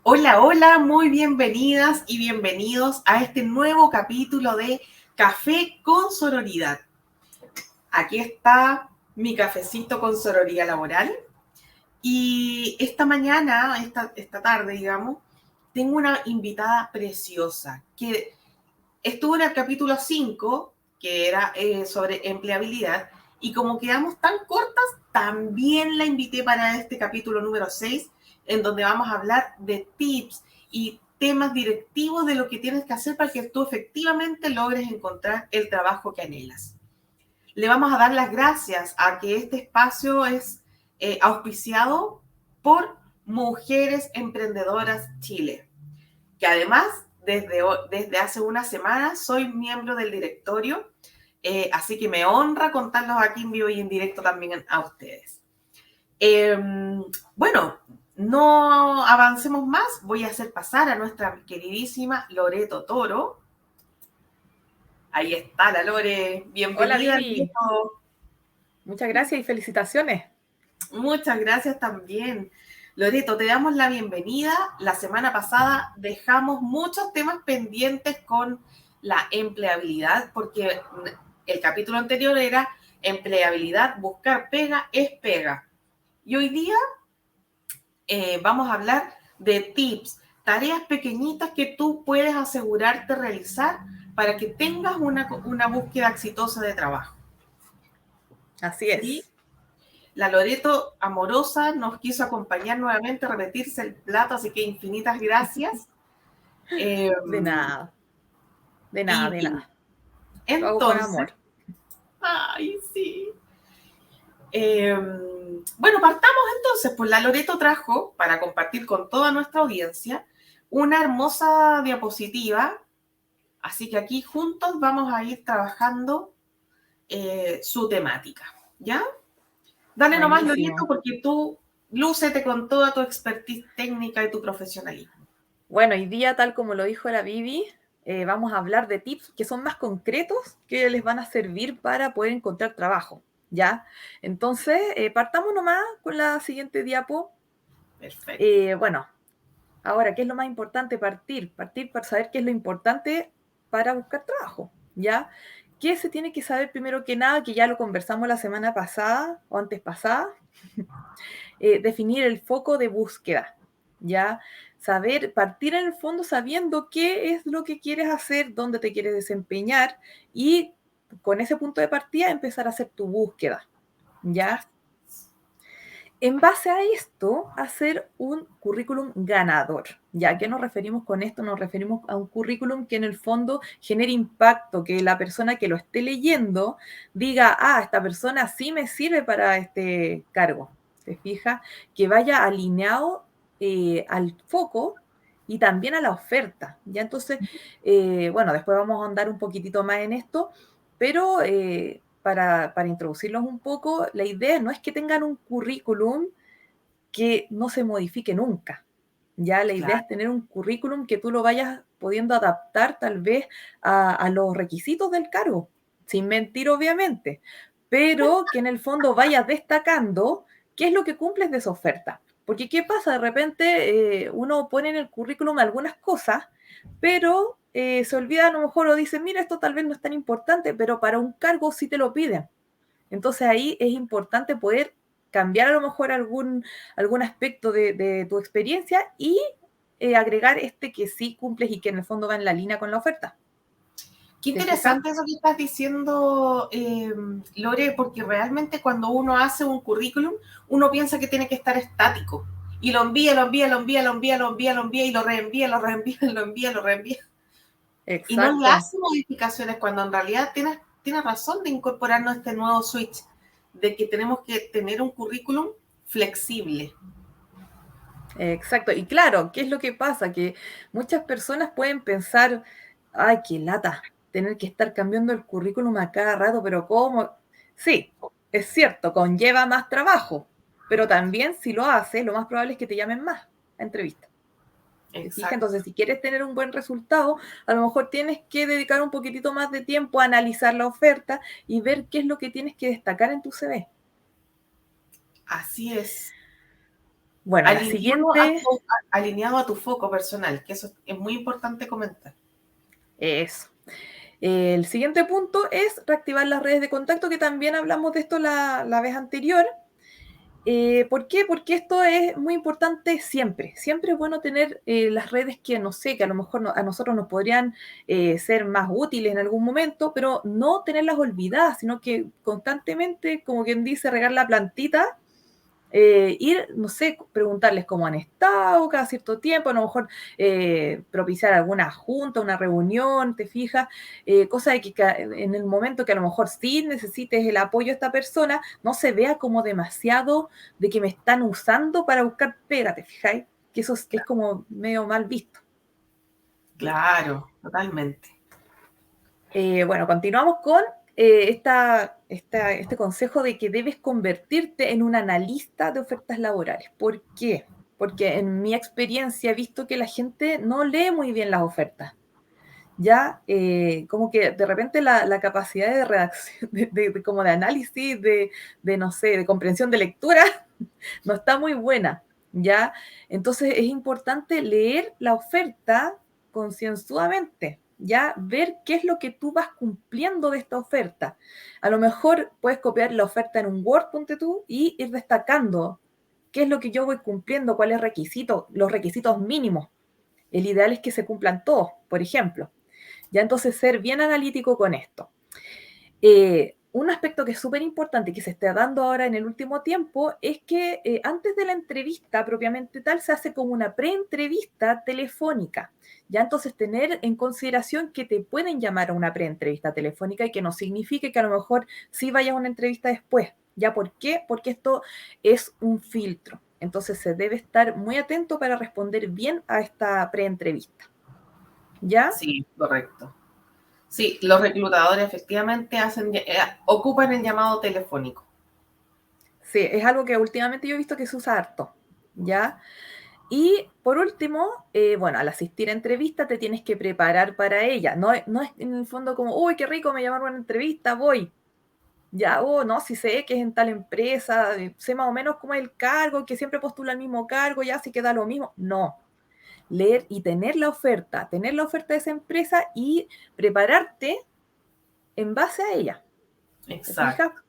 Hola, hola, muy bienvenidas y bienvenidos a este nuevo capítulo de Café con Sororidad. Aquí está mi cafecito con sororidad laboral y esta mañana, esta tarde, digamos, tengo una invitada preciosa que estuvo en el capítulo 5, que era sobre empleabilidad, y como quedamos tan cortas, también la invité para este capítulo número 6, en donde vamos a hablar de tips y temas directivos de lo que tienes que hacer para que tú efectivamente logres encontrar el trabajo que anhelas. Le vamos a dar las gracias a que este espacio es auspiciado por Mujeres Emprendedoras Chile, que además desde hace una semana soy miembro del directorio, así que me honra contarlos aquí en vivo y en directo también a ustedes. Eh, bueno, no avancemos más, voy a hacer pasar a nuestra queridísima Loreto Toro. Ahí está la Lore, Hola bienvenida, Vivi, Loreto. muchas gracias y felicitaciones. Muchas gracias también. Loreto, te damos la bienvenida. La semana pasada dejamos muchos temas pendientes con la empleabilidad, porque el capítulo anterior era empleabilidad, buscar pega es pega. Y hoy día vamos a hablar de tips, tareas pequeñitas que tú puedes asegurarte realizar para que tengas una búsqueda exitosa de trabajo. Así ¿Sí? es. La Loreto amorosa nos quiso acompañar nuevamente, repetirse el plato, así que infinitas gracias. Eh, De nada, de nada, y de bien, nada. Lo hago con entonces, amor. ay, sí. Eh, bueno, partamos entonces, pues la Loreto trajo, para compartir con toda nuestra audiencia, una hermosa diapositiva, así que aquí juntos vamos a ir trabajando su temática, ¿ya? Dale nomás, Loreto, Buenísimo. porque tú lúcete con toda tu expertise técnica y tu profesionalismo. Bueno, hoy día, tal como lo dijo la Vivi, vamos a hablar de tips que son más concretos que les van a servir para poder encontrar trabajo, ¿ya? Entonces, partamos nomás con la siguiente diapo. Perfecto. Bueno, ahora, ¿qué es lo más importante? Partir para saber qué es lo importante para buscar trabajo, ¿ya? ¿Qué se tiene que saber primero que nada? Que ya lo conversamos la semana pasada o antes pasada, definir el foco de búsqueda, ¿ya? Saber, partir en el fondo sabiendo qué es lo que quieres hacer, dónde te quieres desempeñar y con ese punto de partida empezar a hacer tu búsqueda, ¿ya? En base a esto, hacer un currículum ganador. ¿Ya a qué nos referimos con esto? Nos referimos a un currículum que en el fondo genere impacto, que la persona que lo esté leyendo diga, ah, esta persona sí me sirve para este cargo. ¿Se fija? Que vaya alineado al foco y también a la oferta. ¿Ya? Entonces, bueno, después vamos a andar un poquitito más en esto, pero para introducirlos un poco, la idea no es que tengan un currículum que no se modifique nunca. Ya la idea es Claro. tener un currículum que tú lo vayas pudiendo adaptar tal vez a los requisitos del cargo, sin mentir obviamente, pero que en el fondo vayas destacando qué es lo que cumples de esa oferta. Porque ¿qué pasa? De repente uno pone en el currículum algunas cosas, pero se olvida a lo mejor o dice, mira, esto tal vez no es tan importante, pero para un cargo sí te lo piden. Entonces ahí es importante poder cambiar a lo mejor algún aspecto de tu experiencia y agregar este que sí cumples y que en el fondo va en la línea con la oferta. Qué ¿Te fijas? interesante eso que estás diciendo, Lore, porque realmente cuando uno hace un currículum, uno piensa que tiene que estar estático. Y lo envía, lo envía, lo envía, lo envía, lo envía, lo envía, y lo reenvía, lo reenvía, lo envía, lo reenvía. Y no le Exacto, hace modificaciones cuando en realidad tienes razón de incorporarnos a este nuevo switch, de que tenemos que tener un currículum flexible. exacto. Y claro, ¿qué es lo que pasa? Que muchas personas pueden pensar, ay, qué lata, tener que estar cambiando el currículum a cada rato, pero ¿cómo? Sí, es cierto, conlleva más trabajo, pero también si lo haces, lo más probable es que te llamen más a entrevista. ¿Te fijas? Exacto. Entonces, si quieres tener un buen resultado, a lo mejor tienes que dedicar un poquitito más de tiempo a analizar la oferta y ver qué es lo que tienes que destacar en tu CV. Así es. Bueno, la Alineado a siguiente alineado a tu foco personal, que eso es muy importante comentar. es... El siguiente punto es reactivar las redes de contacto, que también hablamos de esto la vez anterior. ¿Por qué? Porque esto es muy importante siempre. Siempre es bueno tener las redes que, no sé, que a lo mejor a nosotros nos podrían ser más útiles en algún momento, pero no tenerlas olvidadas, sino que constantemente, como quien dice, regar la plantita, ir, no sé, preguntarles cómo han estado cada cierto tiempo, a lo mejor propiciar alguna junta, una reunión, te fijas, cosa de que en el momento que a lo mejor sí necesites el apoyo de esta persona, no se vea como demasiado de que me están usando para buscar pega, ¿te fijáis? Que eso es como medio mal visto. Claro, totalmente. Bueno, continuamos con este consejo de que debes convertirte en un analista de ofertas laborales. ¿Por qué? Porque en mi experiencia he visto que la gente no lee muy bien las ofertas. Ya, como que de repente la capacidad de redacción, como de análisis, no sé, de comprensión de lectura, no está muy buena. ¿Ya? Entonces es importante leer la oferta concienzudamente, ¿ya? Ver qué es lo que tú vas cumpliendo de esta oferta. A lo mejor puedes copiar la oferta en un Word, ponte tú, y ir destacando qué es lo que yo voy cumpliendo, cuáles requisitos, los requisitos mínimos. El ideal es que se cumplan todos, por ejemplo. Ya entonces ser bien analítico con esto. Un aspecto que es súper importante y que se está dando ahora en el último tiempo es que antes de la entrevista propiamente tal se hace como una preentrevista telefónica. Ya entonces tener en consideración que te pueden llamar a una preentrevista telefónica y que no signifique que a lo mejor sí vayas a una entrevista después. ¿Ya por qué? Porque esto es un filtro. Entonces se debe estar muy atento para responder bien a esta preentrevista. ¿Ya? Sí, correcto. Sí, los reclutadores efectivamente ocupan el llamado telefónico. Sí, es algo que últimamente yo he visto que se usa harto, ¿ya? Y por último, bueno, al asistir a entrevista te tienes que preparar para ella. No es en el fondo como, uy, qué rico, me llamaron a una entrevista, voy. Ya, no, si sé que es en tal empresa, sé más o menos cómo es el cargo, que siempre postula el mismo cargo, ya así queda lo mismo. No, leer y tener la oferta de esa empresa y prepararte en base a ella. ¿Te fijas? Exacto.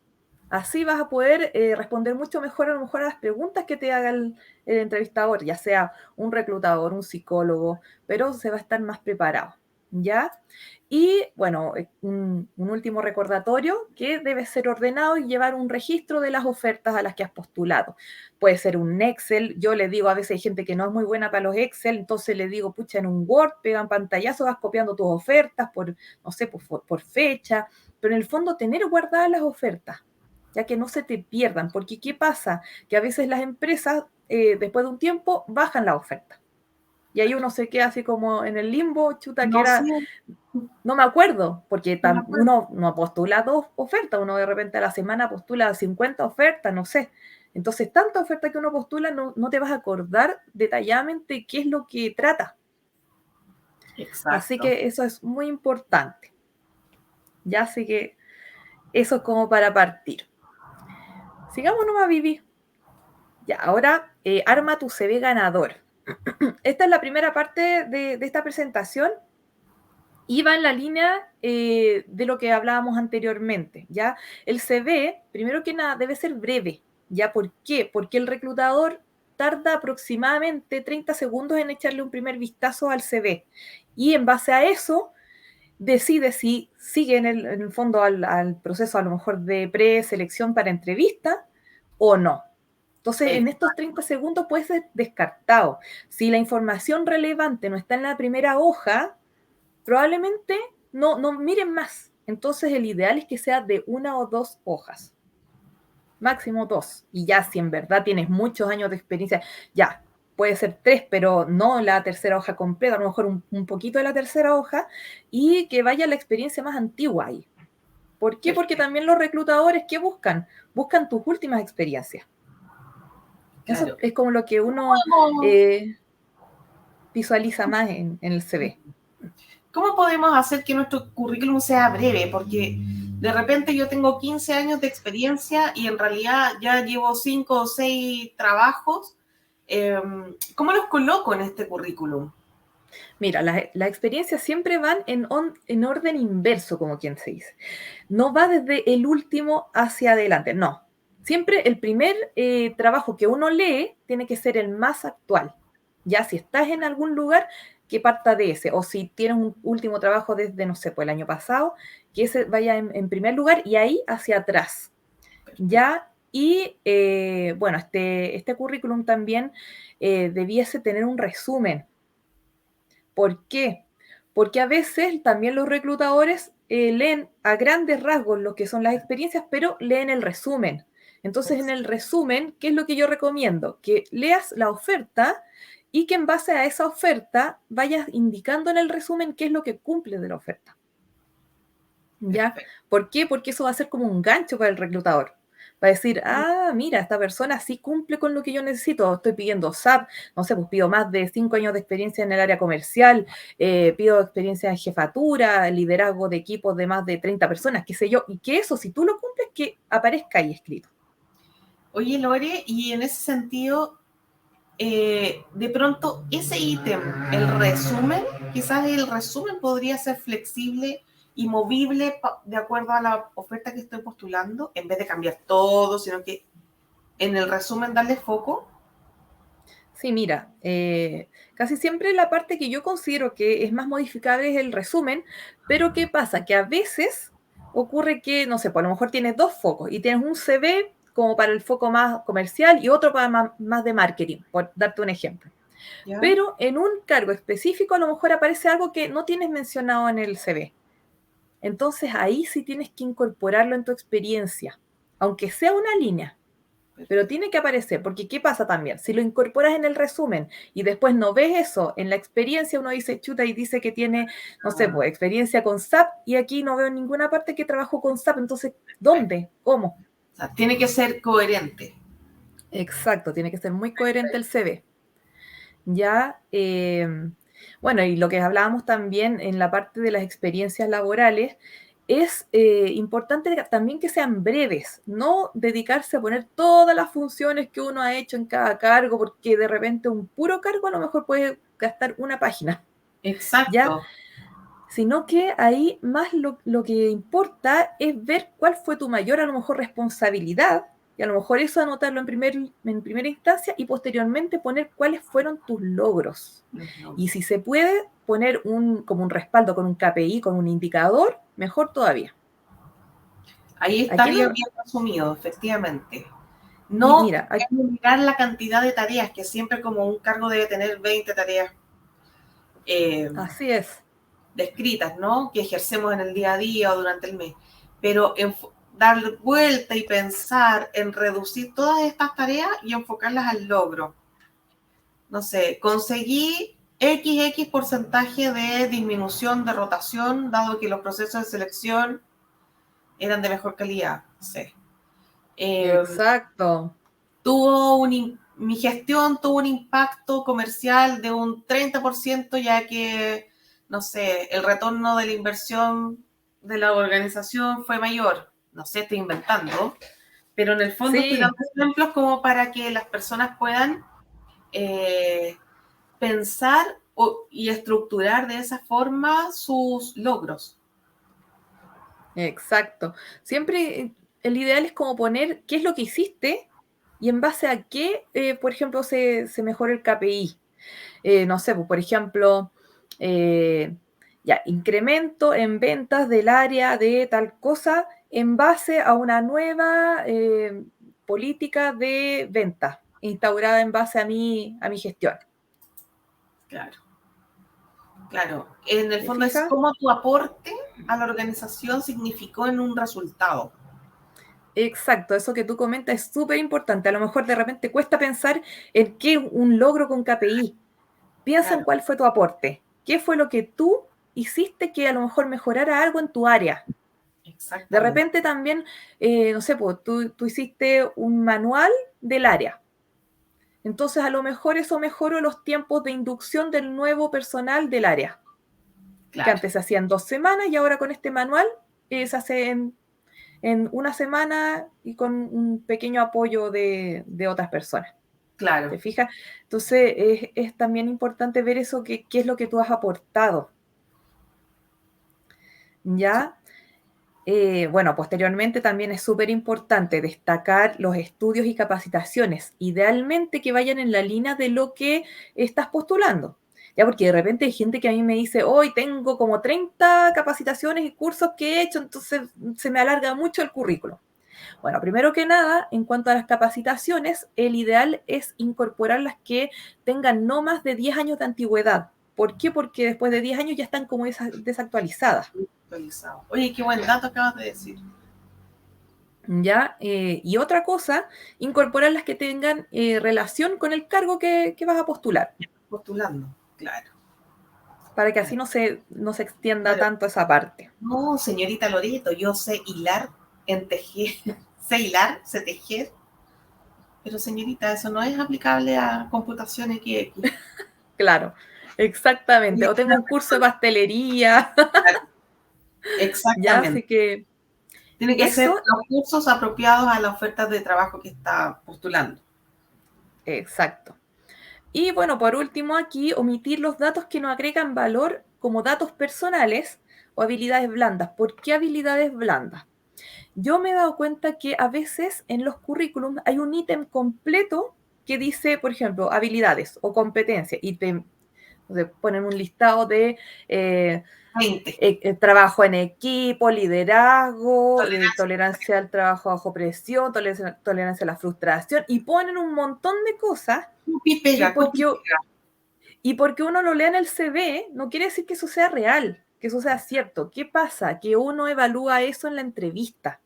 Así vas a poder responder mucho mejor a lo mejor a las preguntas que te haga el entrevistador, ya sea un reclutador, un psicólogo, pero se va a estar más preparado, ¿ya? Y bueno, un último recordatorio, que debe ser ordenado y llevar un registro de las ofertas a las que has postulado. Puede ser un Excel, yo le digo, a veces hay gente que no es muy buena para los Excel, entonces le digo, pucha, en un Word, pegan pantallazo, vas copiando tus ofertas por, no sé, por fecha, pero en el fondo tener guardadas las ofertas, ya que no se te pierdan, porque ¿qué pasa? Que a veces las empresas, después de un tiempo, bajan la oferta. Y ahí uno se queda así como en el limbo, chuta, que No sé, era, no me acuerdo, porque no me acuerdo. uno no postula 2 ofertas, uno de repente a la semana postula 50 ofertas, no sé. Entonces, tanta oferta que uno postula, no te vas a acordar detalladamente qué es lo que trata. Así Exacto. que eso es muy importante. Ya, así que eso es como para partir. Sigamos nomás, Vivi. Ya, ahora arma tu CV ganador. Esta es la primera parte de esta presentación y va en la línea de lo que hablábamos anteriormente, ¿ya? El CV, primero que nada, debe ser breve, ¿ya? ¿Por qué? Porque el reclutador tarda aproximadamente 30 segundos en echarle un primer vistazo al CV y en base a eso decide si sigue en el fondo al proceso a lo mejor de preselección para entrevista o no. Entonces, en estos 30 segundos puede ser descartado. Si la información relevante no está en la primera hoja, probablemente no miren más. Entonces, el ideal es que sea de 1 o 2 hojas, máximo 2. Y ya, si en verdad tienes muchos años de experiencia, ya, puede ser 3, pero no la tercera hoja completa, a lo mejor un poquito de la tercera hoja, y que vaya la experiencia más antigua ahí. ¿Por qué? Porque Perfecto, también los reclutadores, ¿qué buscan? Buscan tus últimas experiencias. Eso claro. es como lo que uno ¿Cómo, visualiza más en el CV. cómo podemos hacer que nuestro currículum sea breve? Porque de repente yo tengo 15 años de experiencia y en realidad ya llevo 5 o 6 trabajos ¿Cómo los coloco en este currículum? Mira, las experiencias siempre van en orden inverso, como quien se dice. No va desde el último hacia adelante, no. Siempre el primer trabajo que uno lee tiene que ser el más actual. Ya si estás en algún lugar, que parta de ese. O si tienes un último trabajo desde, no sé, pues el año pasado, que ese vaya en primer lugar y ahí hacia atrás. Perfecto. ¿Ya? Y bueno, este currículum también debiese tener un resumen. ¿Por qué? Porque a veces también los reclutadores leen a grandes rasgos lo que son las experiencias, pero leen el resumen. Entonces, en el resumen, ¿qué es lo que yo recomiendo? Que leas la oferta y que en base a esa oferta vayas indicando en el resumen qué es lo que cumple de la oferta. ¿Ya? Perfecto. ¿Por qué? Porque eso va a ser como un gancho para el reclutador. Va a decir, ah, mira, esta persona sí cumple con lo que yo necesito. Estoy pidiendo SAP, no sé, pues pido más de 5 años de experiencia en el área comercial, pido experiencia en jefatura, liderazgo de equipos de más de 30 personas, qué sé yo. Y que eso, si tú lo cumples, que aparezca ahí escrito. Oye, Lore, y en ese sentido, de pronto ese ítem, el resumen, quizás el resumen podría ser flexible y movible de acuerdo a la oferta que estoy postulando, en vez de cambiar todo, sino que en el resumen darle foco. Sí, mira, casi siempre la parte que yo considero que es más modificable es el resumen, pero ¿qué pasa? Que a veces ocurre que, no sé, pues a lo mejor tienes dos focos y tienes un CV como para el foco más comercial y otro para más de marketing, por darte un ejemplo. ¿Ya? Pero en un cargo específico a lo mejor aparece algo que no tienes mencionado en el CV. Entonces ahí sí tienes que incorporarlo en tu experiencia, aunque sea una línea. Pero Perfecto. tiene que aparecer, porque ¿qué pasa también? Si lo incorporas en el resumen y después no ves eso en la experiencia, uno dice, chuta, y dice que tiene, no sé, pues experiencia con SAP y aquí no veo en ninguna parte que trabajo con SAP, entonces, ¿dónde? ¿Cómo? O sea, tiene que ser coherente. Exacto, tiene que ser muy coherente el CV. Ya, bueno, y lo que hablábamos también en la parte de las experiencias laborales, es importante también que sean breves, no dedicarse a poner todas las funciones que uno ha hecho en cada cargo, porque de repente un puro cargo a lo mejor puede gastar una página, ¿ya? Exacto. Sino que ahí más lo que importa es ver cuál fue tu mayor, a lo mejor, responsabilidad, y a lo mejor eso anotarlo en primera instancia y posteriormente poner cuáles fueron tus logros. Los Y logros. si se puede, poner como un respaldo con un KPI, con un indicador, mejor todavía. Ahí Aquí estaría no, bien resumido, efectivamente. y No mira, aquí, mirar la cantidad de tareas, que siempre como un cargo debe tener 20 tareas eh, así es, descritas, ¿no? Que ejercemos en el día a día o durante el mes. Pero dar vuelta y pensar en reducir todas estas tareas y enfocarlas al logro. No sé, conseguí XX porcentaje de disminución de rotación, dado que los procesos de selección eran de mejor calidad. Sí. Eh, exacto, mi gestión tuvo un impacto comercial de un 30%, ya que, no sé, el retorno de la inversión de la organización fue mayor. No sé, estoy inventando, pero en el fondo estoy dando sí. ejemplos como para que las personas puedan eh, pensar y estructurar de esa forma sus logros. Exacto. Siempre el ideal es como poner qué es lo que hiciste y en base a qué, por ejemplo, se mejora el KPI. No sé, pues, por ejemplo, eh, ya, incremento en ventas del área de tal cosa en base a una nueva política de venta instaurada en base a mi gestión. Claro, claro. En el ¿Te fondo es fijas? cómo tu aporte a la organización significó en un resultado. Exacto, eso que tú comentas es súper importante. A lo mejor de repente cuesta pensar en qué es un logro con KPI. Piensa en Claro, cuál fue tu aporte. ¿Qué fue lo que tú hiciste que a lo mejor mejorara algo en tu área? De exactamente. repente también, no sé, pues, tú hiciste un manual del área. Entonces, a lo mejor eso mejoró los tiempos de inducción del nuevo personal del área, que Claro. antes se hacían 2 semanas y ahora con este manual se hace en una semana y con un pequeño apoyo de otras personas. claro. ¿Te fijas? Entonces, es también importante ver eso, qué es lo que tú has aportado, Sí, ¿ya? Bueno, posteriormente también es súper importante destacar los estudios y capacitaciones, idealmente que vayan en la línea de lo que estás postulando. Ya, porque de repente hay gente que a mí me dice, hoy tengo como 30 capacitaciones y cursos que he hecho, entonces se me alarga mucho el currículum. Bueno, primero que nada, en cuanto a las capacitaciones, el ideal es incorporar las que tengan no más de 10 años de antigüedad. ¿Por qué? Porque después de 10 años ya están como desactualizadas. muy actualizado. Oye, qué buen dato acabas de decir. ¿Ya? Y otra cosa, incorporar las que tengan relación con el cargo que vas a postular, Postulando, claro, para que así claro. no se extienda Claro. tanto esa parte. No, señorita Loreto, yo sé hilar en tejer, sé hilar, sé tejer, pero señorita, eso no es aplicable a computación XX. Claro, exactamente. Oye, O tengo un curso de pastelería, claro, ya, exactamente. así que Tiene que ser eso, los cursos apropiados a la oferta de trabajo que está postulando. exacto. Y bueno, por último aquí, omitir los datos que no agregan valor como datos personales o habilidades blandas. ¿Por qué habilidades blandas? Yo me he dado cuenta que a veces en los currículums hay un ítem completo que dice, por ejemplo, habilidades o competencias y te ponen un listado de 20. trabajo en equipo, liderazgo, Tolerancia. tolerancia al trabajo bajo presión, tolerancia a la frustración y ponen un montón de cosas Copy y que pega, copy y porque pega. y porque uno lo lea en el CV, no quiere decir que eso sea real, que eso sea cierto. ¿Qué pasa? Que uno evalúa eso en la entrevista,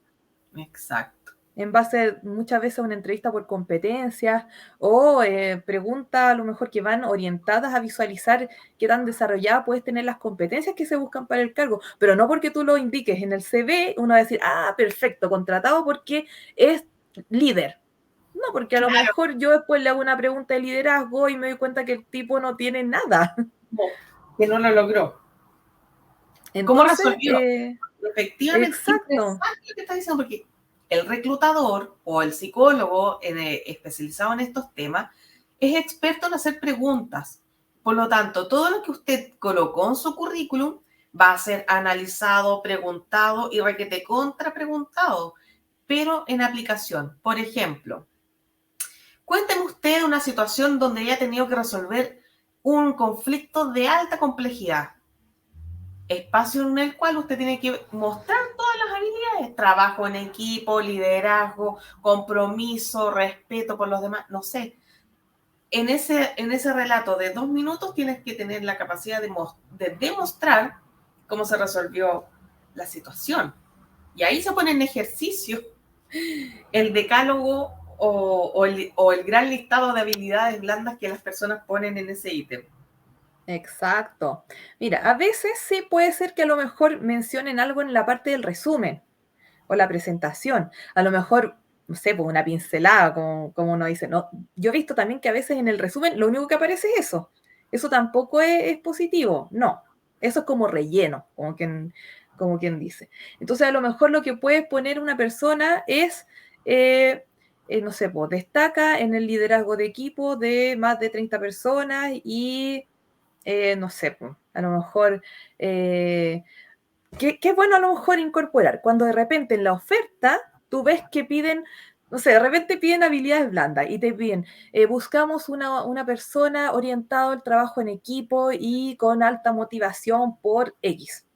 Exacto. en base muchas veces a una entrevista por competencias o preguntas a lo mejor que van orientadas a visualizar qué tan desarrollada puedes tener las competencias que se buscan para el cargo, pero no porque tú lo indiques en el CV, uno va a decir, ah, perfecto, contratado porque es líder. No, porque a lo Claro, mejor yo después le hago una pregunta de liderazgo y me doy cuenta que el tipo no tiene nada. que no lo logró. ¿Cómo Entonces, resolvió? Efectivamente, exacto, interesante lo que está diciendo, porque el reclutador o el psicólogo especializado en estos temas es experto en hacer preguntas. Por lo tanto, todo lo que usted colocó en su currículum va a ser analizado, preguntado y requete contrapreguntado, pero en aplicación. Por ejemplo, cuénteme usted una situación donde haya tenido que resolver un conflicto de alta complejidad, espacio en el cual usted tiene que mostrar todas las habilidades, trabajo en equipo, liderazgo, compromiso, respeto por los demás, no sé. En ese relato de 2 minutos tienes que tener la capacidad de demostrar cómo se resolvió la situación. Y ahí se pone en ejercicio el decálogo o el gran listado de habilidades blandas que las personas ponen en ese ítem. exacto. Mira, a veces sí puede ser que a lo mejor mencionen algo en la parte del resumen o la presentación. A lo mejor, no sé, pues una pincelada, como uno dice. No, yo he visto también que a veces en el resumen lo único que aparece es eso. Eso tampoco es positivo. No, eso es como relleno, como quien dice. Entonces, a lo mejor lo que puede poner una persona es, no sé, pues destaca en el liderazgo de equipo de más de 30 personas y, no sé, pues, a lo mejor... qué bueno a lo mejor incorporar cuando de repente en la oferta tú ves que piden, no sé, de repente piden habilidades blandas y te piden, buscamos una persona orientada al trabajo en equipo y con alta motivación por X.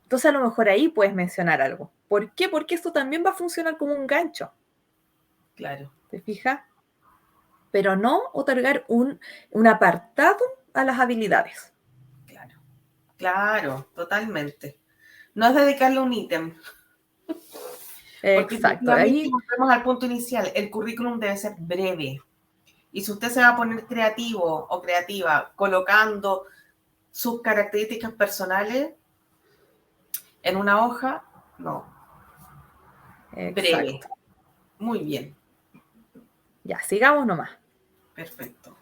Entonces a lo mejor ahí puedes mencionar algo. ¿Por qué? Porque esto también va a funcionar como un gancho, Claro, ¿te fijas? Pero no otorgar un apartado a las habilidades. claro, claro, totalmente. No es dedicarle un ítem, porque Exacto. efectivamente Ahí, volvemos al punto inicial, el currículum debe ser breve. Y si usted se va a poner creativo o creativa colocando sus características personales en una hoja, no, breve. exacto. Muy bien, Ya, sigamos nomás. perfecto.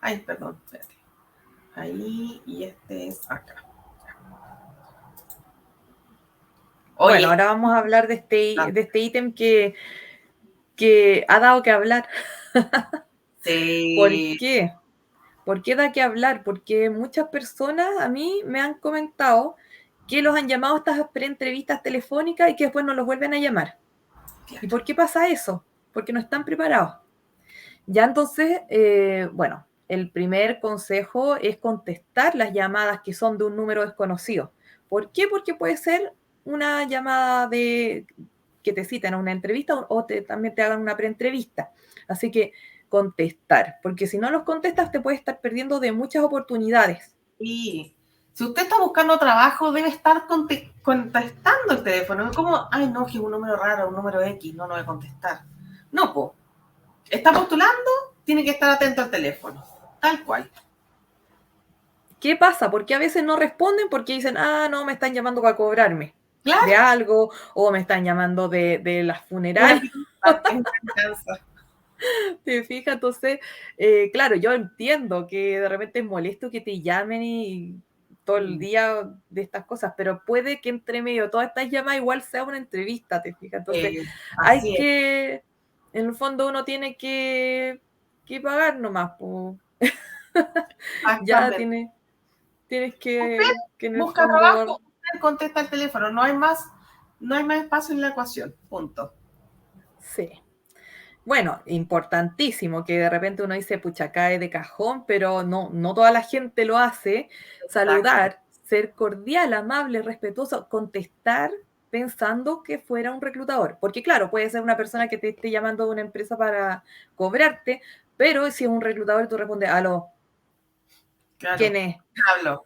Ay, perdón, espérate. Ahí y este es acá. Bueno, Oye, ahora vamos a hablar de este ítem que que ha dado que hablar. ¿Por Sí. qué? ¿Por qué da que hablar? Porque muchas personas a mí me han comentado que los han llamado a estas preentrevistas telefónicas y que después no los vuelven a llamar. ¿Y Claro. por qué pasa eso? Porque no están preparados. Ya entonces, bueno, el primer consejo es contestar las llamadas que son de un número desconocido. ¿Por qué? Porque puede ser una llamada de que te citan a una entrevista o también te hagan una preentrevista. Así que contestar, porque si no los contestas te puedes estar perdiendo de muchas oportunidades. Y si usted está buscando trabajo, debe estar contestando el teléfono. No es como, ay, no, que es un número raro, un número X, no voy a contestar. No, po. Está postulando, tiene que estar atento al teléfono. Tal cual. ¿Qué pasa? Porque a veces no responden porque dicen, ah, no, me están llamando para cobrarme de Claro, algo o me están llamando de las una funerarias. venganza, es una venganza. ¿Te fijas? Entonces, claro, yo entiendo que de repente es molesto que te llamen y todo el día de estas cosas, pero puede que entre medio de todas estas llamadas igual sea una entrevista, ¿te fijas? Entonces, hay Así es. que, en el fondo uno tiene que pagar nomás, po. Ya Exactamente. tienes Usted que en el busca trabajo, fondo, usted contesta el teléfono. No hay más espacio en la ecuación. Punto. sí. Bueno, importantísimo que de repente uno dice, pucha, cae de cajón, pero no, no toda la gente lo hace. Exacto. Saludar, ser cordial, amable, respetuoso, contestar pensando que fuera un reclutador. Porque claro, puede ser una persona que te esté llamando de una empresa para cobrarte, pero si es un reclutador, tú respondes, aló, ¿quién Claro. es? Hablo.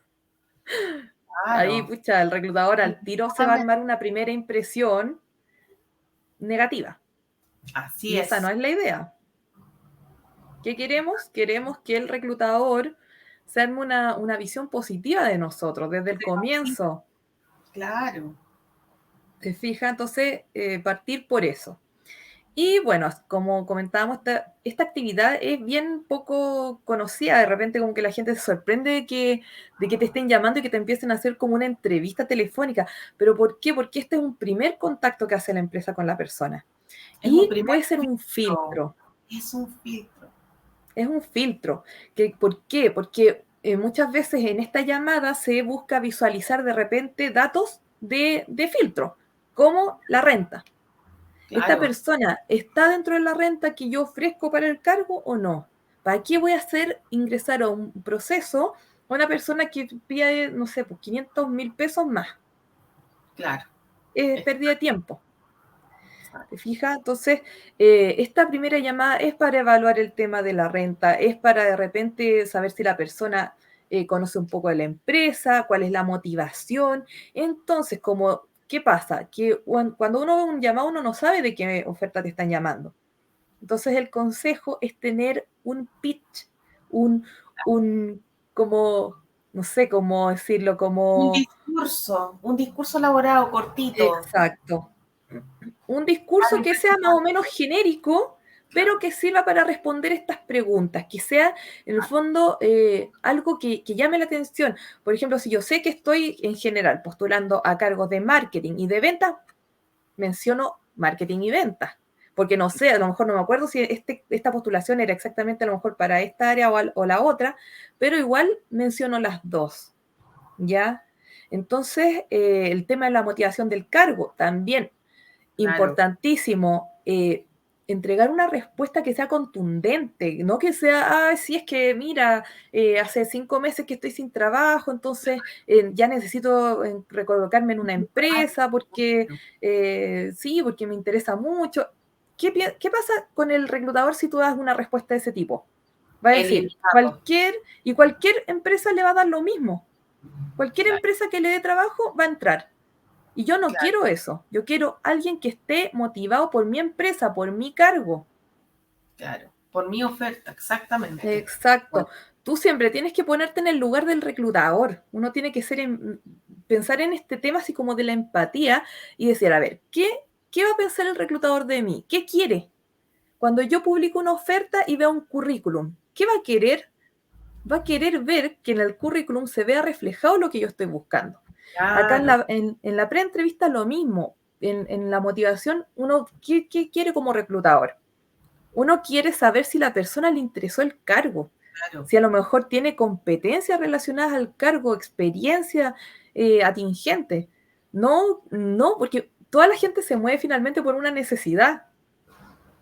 Ahí, Claro. pucha, el reclutador al tiro se va a armar una primera impresión negativa. Así Y esa no es. es la idea. ¿Qué queremos? Queremos que el reclutador se arme una visión positiva de nosotros desde el comienzo. Claro. ¿Te fijas? Entonces, partir por eso. Y bueno, como comentábamos, esta actividad es bien poco conocida. De repente, como que la gente se sorprende de que te estén llamando y que te empiecen a hacer como una entrevista telefónica. ¿Pero por qué? Porque este es un primer contacto que hace la empresa con la persona. Es un Y primer puede ser un filtro. filtro. Es un filtro. Es un filtro. ¿Por qué? Porque muchas veces en esta llamada se busca visualizar de repente datos de filtro, como la renta. ¿Esta Claro. persona está dentro de la renta que yo ofrezco para el cargo o no? ¿Para qué voy a hacer ingresar a un proceso a una persona que pide, no sé, pues 500.000 pesos más? Claro. Es pérdida de tiempo. ¿Te fijas? Entonces, esta primera llamada es para evaluar el tema de la renta, es para de repente saber si la persona conoce un poco de la empresa, cuál es la motivación. Entonces, como, ¿qué pasa? Que cuando uno ve un llamado, uno no sabe de qué oferta te están llamando. Entonces, el consejo es tener un pitch, un, un como, no sé cómo decirlo, como, Un discurso elaborado, cortito. exacto. Un Para discurso que sea más o impresionar. menos genérico, Claro, pero que sirva para responder estas preguntas, que sea en el claro, fondo algo que llame la atención. Por ejemplo, si yo sé que estoy en general postulando a cargos de marketing y de ventas, menciono marketing y ventas. Porque no sé, a lo mejor no me acuerdo si esta postulación era exactamente a lo mejor para esta área o la otra, pero igual menciono las dos, ¿ya? Entonces, el tema de la motivación del cargo también claro. importantísimo, entregar una respuesta que sea contundente, no que sea, ah, sí, es que mira, hace 5 meses que estoy sin trabajo, entonces ya necesito recolocarme en una empresa porque sí, porque me interesa mucho. ¿Qué pasa con el reclutador si tú das una respuesta de ese tipo? Va a decir, Eliminado. cualquier empresa le va a dar lo mismo. Cualquier Claro, empresa que le dé trabajo va a entrar. Y yo no claro, quiero eso. Yo quiero alguien que esté motivado por mi empresa, por mi cargo. claro. Por mi oferta, exactamente. Bueno, Exacto. Tú siempre tienes que ponerte en el lugar del reclutador. Uno tiene que pensar en este tema así como de la empatía y decir, a ver, ¿qué va a pensar el reclutador de mí? ¿Qué quiere? Cuando yo publico una oferta y veo un currículum, ¿qué va a querer? Va a querer ver que en el currículum se vea reflejado lo que yo estoy buscando. Acá claro, en la preentrevista lo mismo. En la motivación, uno, ¿qué quiere como reclutador? Uno quiere saber si la persona le interesó el cargo, Claro, si a lo mejor tiene competencias relacionadas al cargo, experiencia atingente. No, no, porque toda la gente se mueve finalmente por una necesidad.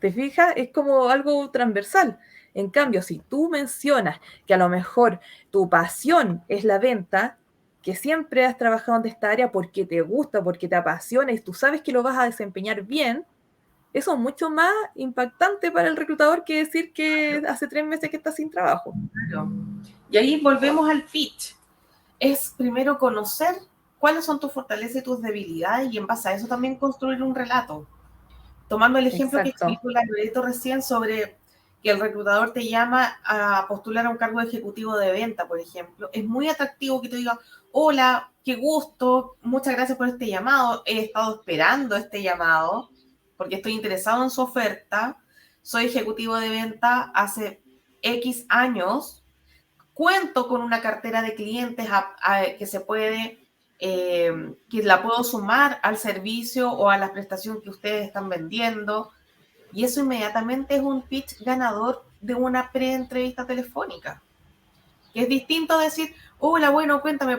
¿Te fijas? Es como algo transversal. En cambio, si tú mencionas que a lo mejor tu pasión es la venta, que siempre has trabajado en esta área porque te gusta, porque te apasiona y tú sabes que lo vas a desempeñar bien, eso es mucho más impactante para el reclutador que decir que hace 3 meses que estás sin trabajo. claro. Y ahí volvemos al pitch. Es primero conocer cuáles son tus fortalezas y tus debilidades y en base a eso también construir un relato. Tomando el ejemplo que Exacto. explicó la Loreto recién sobre que el reclutador te llama a postular a un cargo de ejecutivo de venta, por ejemplo, es muy atractivo que te diga, hola, qué gusto, muchas gracias por este llamado, he estado esperando este llamado porque estoy interesado en su oferta, soy ejecutivo de venta hace X años, cuento con una cartera de clientes que se puede, que la puedo sumar al servicio o a la prestación que ustedes están vendiendo. Y eso inmediatamente es un pitch ganador de una pre-entrevista telefónica. Que es distinto a decir, hola, bueno, cuéntame,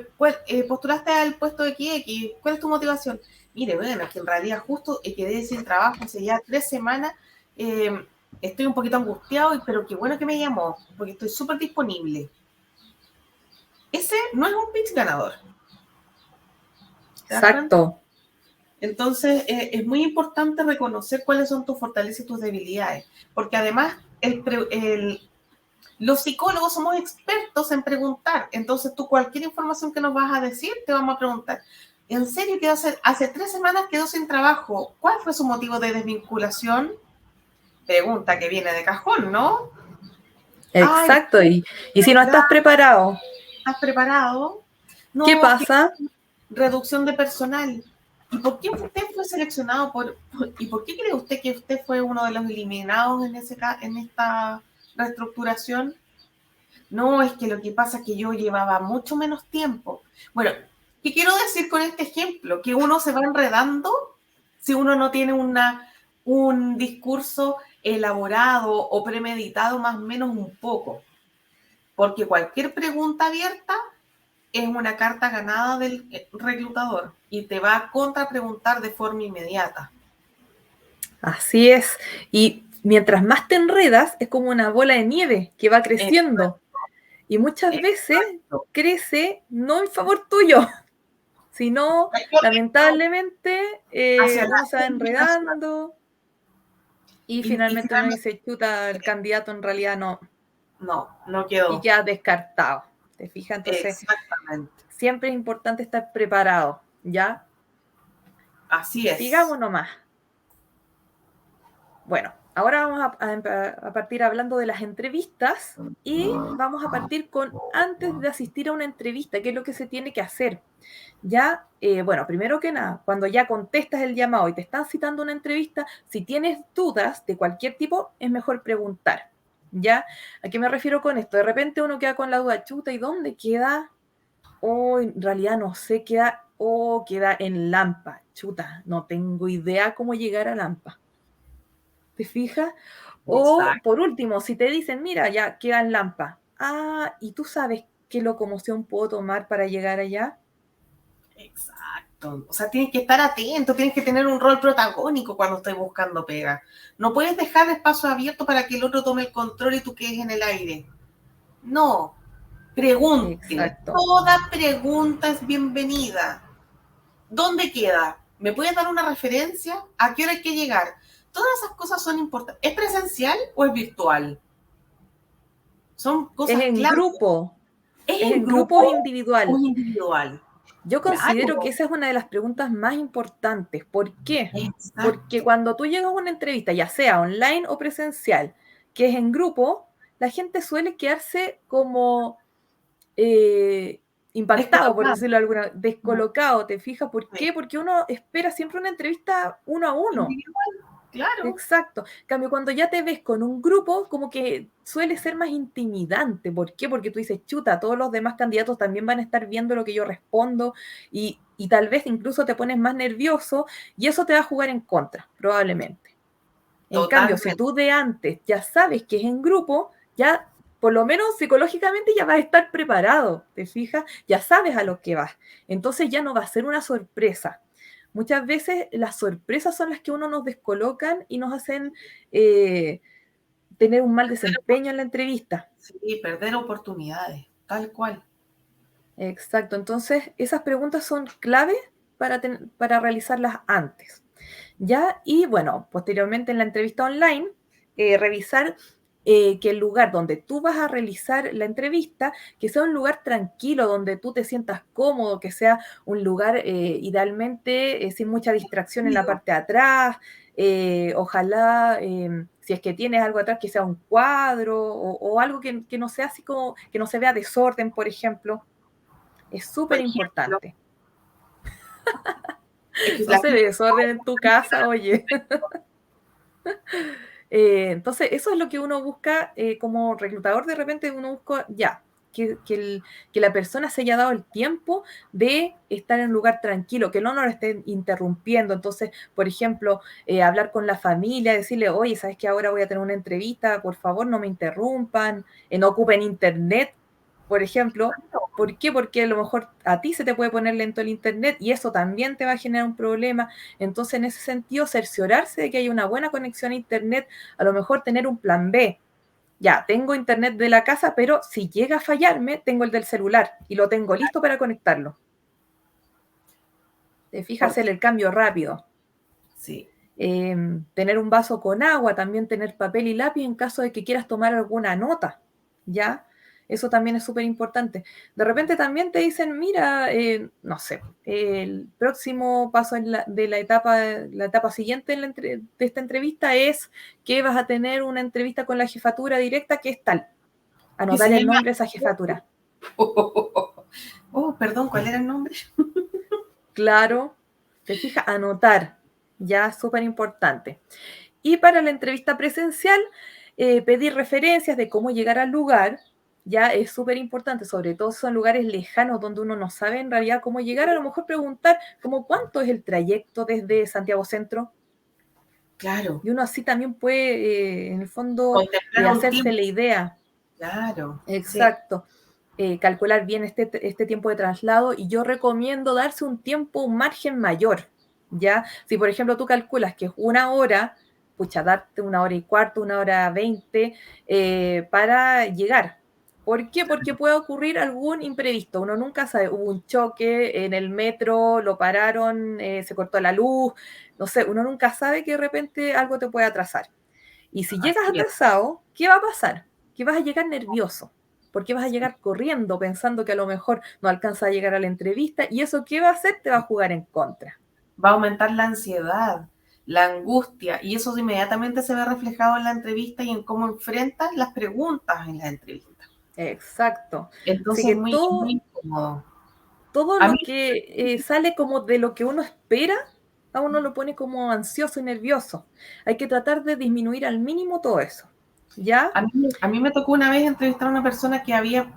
postulaste al puesto de XX, ¿cuál es tu motivación? Mire, bueno, es que en realidad justo quedé sin trabajo hace ya 3 semanas, eh, estoy un poquito angustiado, pero qué bueno que me llamó, porque estoy súper disponible. Ese no es un pitch ganador. ¿Te das cuenta? Exacto. Entonces, es muy importante reconocer cuáles son tus fortalezas y tus debilidades, porque además los psicólogos somos expertos en preguntar, entonces tú cualquier información que nos vas a decir, te vamos a preguntar. ¿En serio quedó hace 3 semanas quedó sin trabajo? ¿Cuál fue su motivo de desvinculación? Pregunta que viene de cajón, ¿no? Ay, Exacto. Y si no estás preparado, ¿estás preparado? ¿qué No, que pasa? reducción de personal. ¿Y por qué usted fue seleccionado y por qué cree usted que usted fue uno de los eliminados en esta reestructuración? No, es que lo que pasa es que yo llevaba mucho menos tiempo. Bueno, ¿qué quiero decir con este ejemplo? Que uno se va enredando si uno no tiene un discurso elaborado o premeditado más o menos un poco. Porque cualquier pregunta abierta es una carta ganada del reclutador y te va a contrapreguntar de forma inmediata. Así es. Y mientras más te enredas, es como una bola de nieve que va creciendo. Y muchas veces Exacto. crece no en favor tuyo, sino lamentablemente Hacia la uno se va unificación. enredando y Y finalmente uno finalmente, dice, chuta, el candidato en realidad no, no y quedó. queda descartado. ¿Te fijas? Entonces, Exactamente. siempre es importante estar preparado, ¿ya? Así es. Sigamos nomás. Bueno, ahora vamos a partir hablando de las entrevistas y vamos a partir con antes de asistir a una entrevista, qué es lo que se tiene que hacer. Ya, bueno, primero que nada, cuando ya contestas el llamado y te están citando una entrevista, si tienes dudas de cualquier tipo, es mejor preguntar. ¿Ya? ¿A qué me refiero con esto? De repente uno queda con la duda, chuta, ¿y dónde queda? Oh, en realidad no sé, queda en Lampa. Chuta, no tengo idea cómo llegar a Lampa. ¿Te fijas? O Exacto. por último, si te dicen, mira, ya queda en Lampa. Ah, ¿y tú sabes qué locomoción puedo tomar para llegar allá? Exacto. O sea, tienes que estar atento, tienes que tener un rol protagónico cuando estés buscando pega. No puedes dejar espacio abierto para que el otro tome el control y tú quedes en el aire. No, pregúntele. Exacto. Toda pregunta es bienvenida. ¿Dónde queda? ¿Me puedes dar una referencia? ¿A qué hora hay que llegar? Todas esas cosas son importantes. ¿Es presencial o es virtual? Son Es cosas en clave. grupo, ¿Es es en en grupo o es grupo o individual. es individual? Yo considero que Claro. esa es una de las preguntas más importantes. ¿Por qué? Porque Exacto. cuando tú llegas a una entrevista, ya sea online o presencial, que es en grupo, la gente suele quedarse como eh, impactado, por Descolocado. decirlo alguna, descolocado, ¿te fijas? ¿Por Sí. qué? Porque uno espera siempre una entrevista uno a uno. Individual, claro. Exacto. En cambio, cuando ya te ves con un grupo, como que suele ser más intimidante. ¿Por qué? Porque tú dices, chuta, todos los demás candidatos también van a estar viendo lo que yo respondo y tal vez incluso te pones más nervioso y eso te va a jugar en contra, probablemente. En cambio, si Totalmente. tú de antes ya sabes que es en grupo, ya por lo menos psicológicamente ya vas a estar preparado, ¿te fijas? Ya sabes a lo que vas. Entonces ya no va a ser una sorpresa. Muchas veces las sorpresas son las que uno nos descolocan y nos hacen tener un mal desempeño en la entrevista. Sí, perder oportunidades, tal cual. Exacto. Entonces, esas preguntas son clave para realizarlas antes. ¿Ya? Y bueno, posteriormente en la entrevista online, revisar que el lugar donde tú vas a realizar la entrevista, que sea un lugar tranquilo, donde tú te sientas cómodo, que sea un lugar idealmente sin mucha distracción en la Digo, parte de atrás, ojalá, si es que tienes algo atrás, que sea un cuadro o algo que no sea así como, que no se vea desorden, por ejemplo, es por súper ejemplo, importante. es que No la se ve desorden en tu casa, oye. Entonces, eso es lo que uno busca como reclutador. De repente uno busca ya, que la persona se haya dado el tiempo de estar en un lugar tranquilo, que no nos lo estén interrumpiendo. Entonces, por ejemplo, hablar con la familia, decirle, oye, ¿sabes que ahora voy a tener una entrevista? Por favor, no me interrumpan, no ocupen internet, por ejemplo. ¿Por qué? Porque a lo mejor a ti se te puede poner lento el internet y eso también te va a generar un problema. Entonces, en ese sentido, cerciorarse de que haya una buena conexión a internet, a lo mejor tener un plan B. Ya, tengo internet de la casa, pero si llega a fallarme, tengo el del celular y lo tengo listo para conectarlo. Te fijas, hacer porque el cambio rápido. sí, Tener un vaso con agua, también tener papel y lápiz en caso de que quieras tomar alguna nota, ¿ya? Eso también es súper importante. De repente también te dicen, mira, no sé, el próximo paso de la etapa siguiente de esta entrevista es que vas a tener una entrevista con la jefatura directa que es tal. que se Anotar el llama. nombre de esa jefatura. Oh, perdón, ¿cuál era el nombre? Claro, te fijas, anotar, ya súper importante. Y para la entrevista presencial, pedir referencias de cómo llegar al lugar, ya es súper importante, sobre todo si son lugares lejanos donde uno no sabe en realidad cómo llegar, a lo mejor preguntar como cuánto es el trayecto desde Santiago Centro, Claro, y uno así también puede, en el fondo, contemplar un hacerse tiempo. la idea. Claro, sí. Exacto. Calcular bien este tiempo de traslado y yo recomiendo darse un tiempo, un margen mayor, ¿ya? Si por ejemplo tú calculas que es una hora, pucha, darte una hora y cuarto, una hora 20 para llegar. ¿Por qué? Porque puede ocurrir algún imprevisto. Uno nunca sabe, hubo un choque en el metro, lo pararon, se cortó la luz, no sé, uno nunca sabe que de repente algo te puede atrasar. Y si llegas Así es. atrasado, ¿qué va a pasar? Que vas a llegar nervioso, porque vas a llegar corriendo pensando que a lo mejor no alcanza a llegar a la entrevista y eso ¿qué va a hacer? Te va a jugar en contra. Va a aumentar la ansiedad, la angustia, y eso inmediatamente se ve reflejado en la entrevista y en cómo enfrentas las preguntas en la entrevista. Exacto. Así Entonces, que muy todo, incómodo. todo A mí, lo que sale como de lo que uno espera, a uno lo pone como ansioso y nervioso. Hay que tratar de disminuir al mínimo todo eso. ¿Ya? a mí me tocó una vez entrevistar a una persona que había,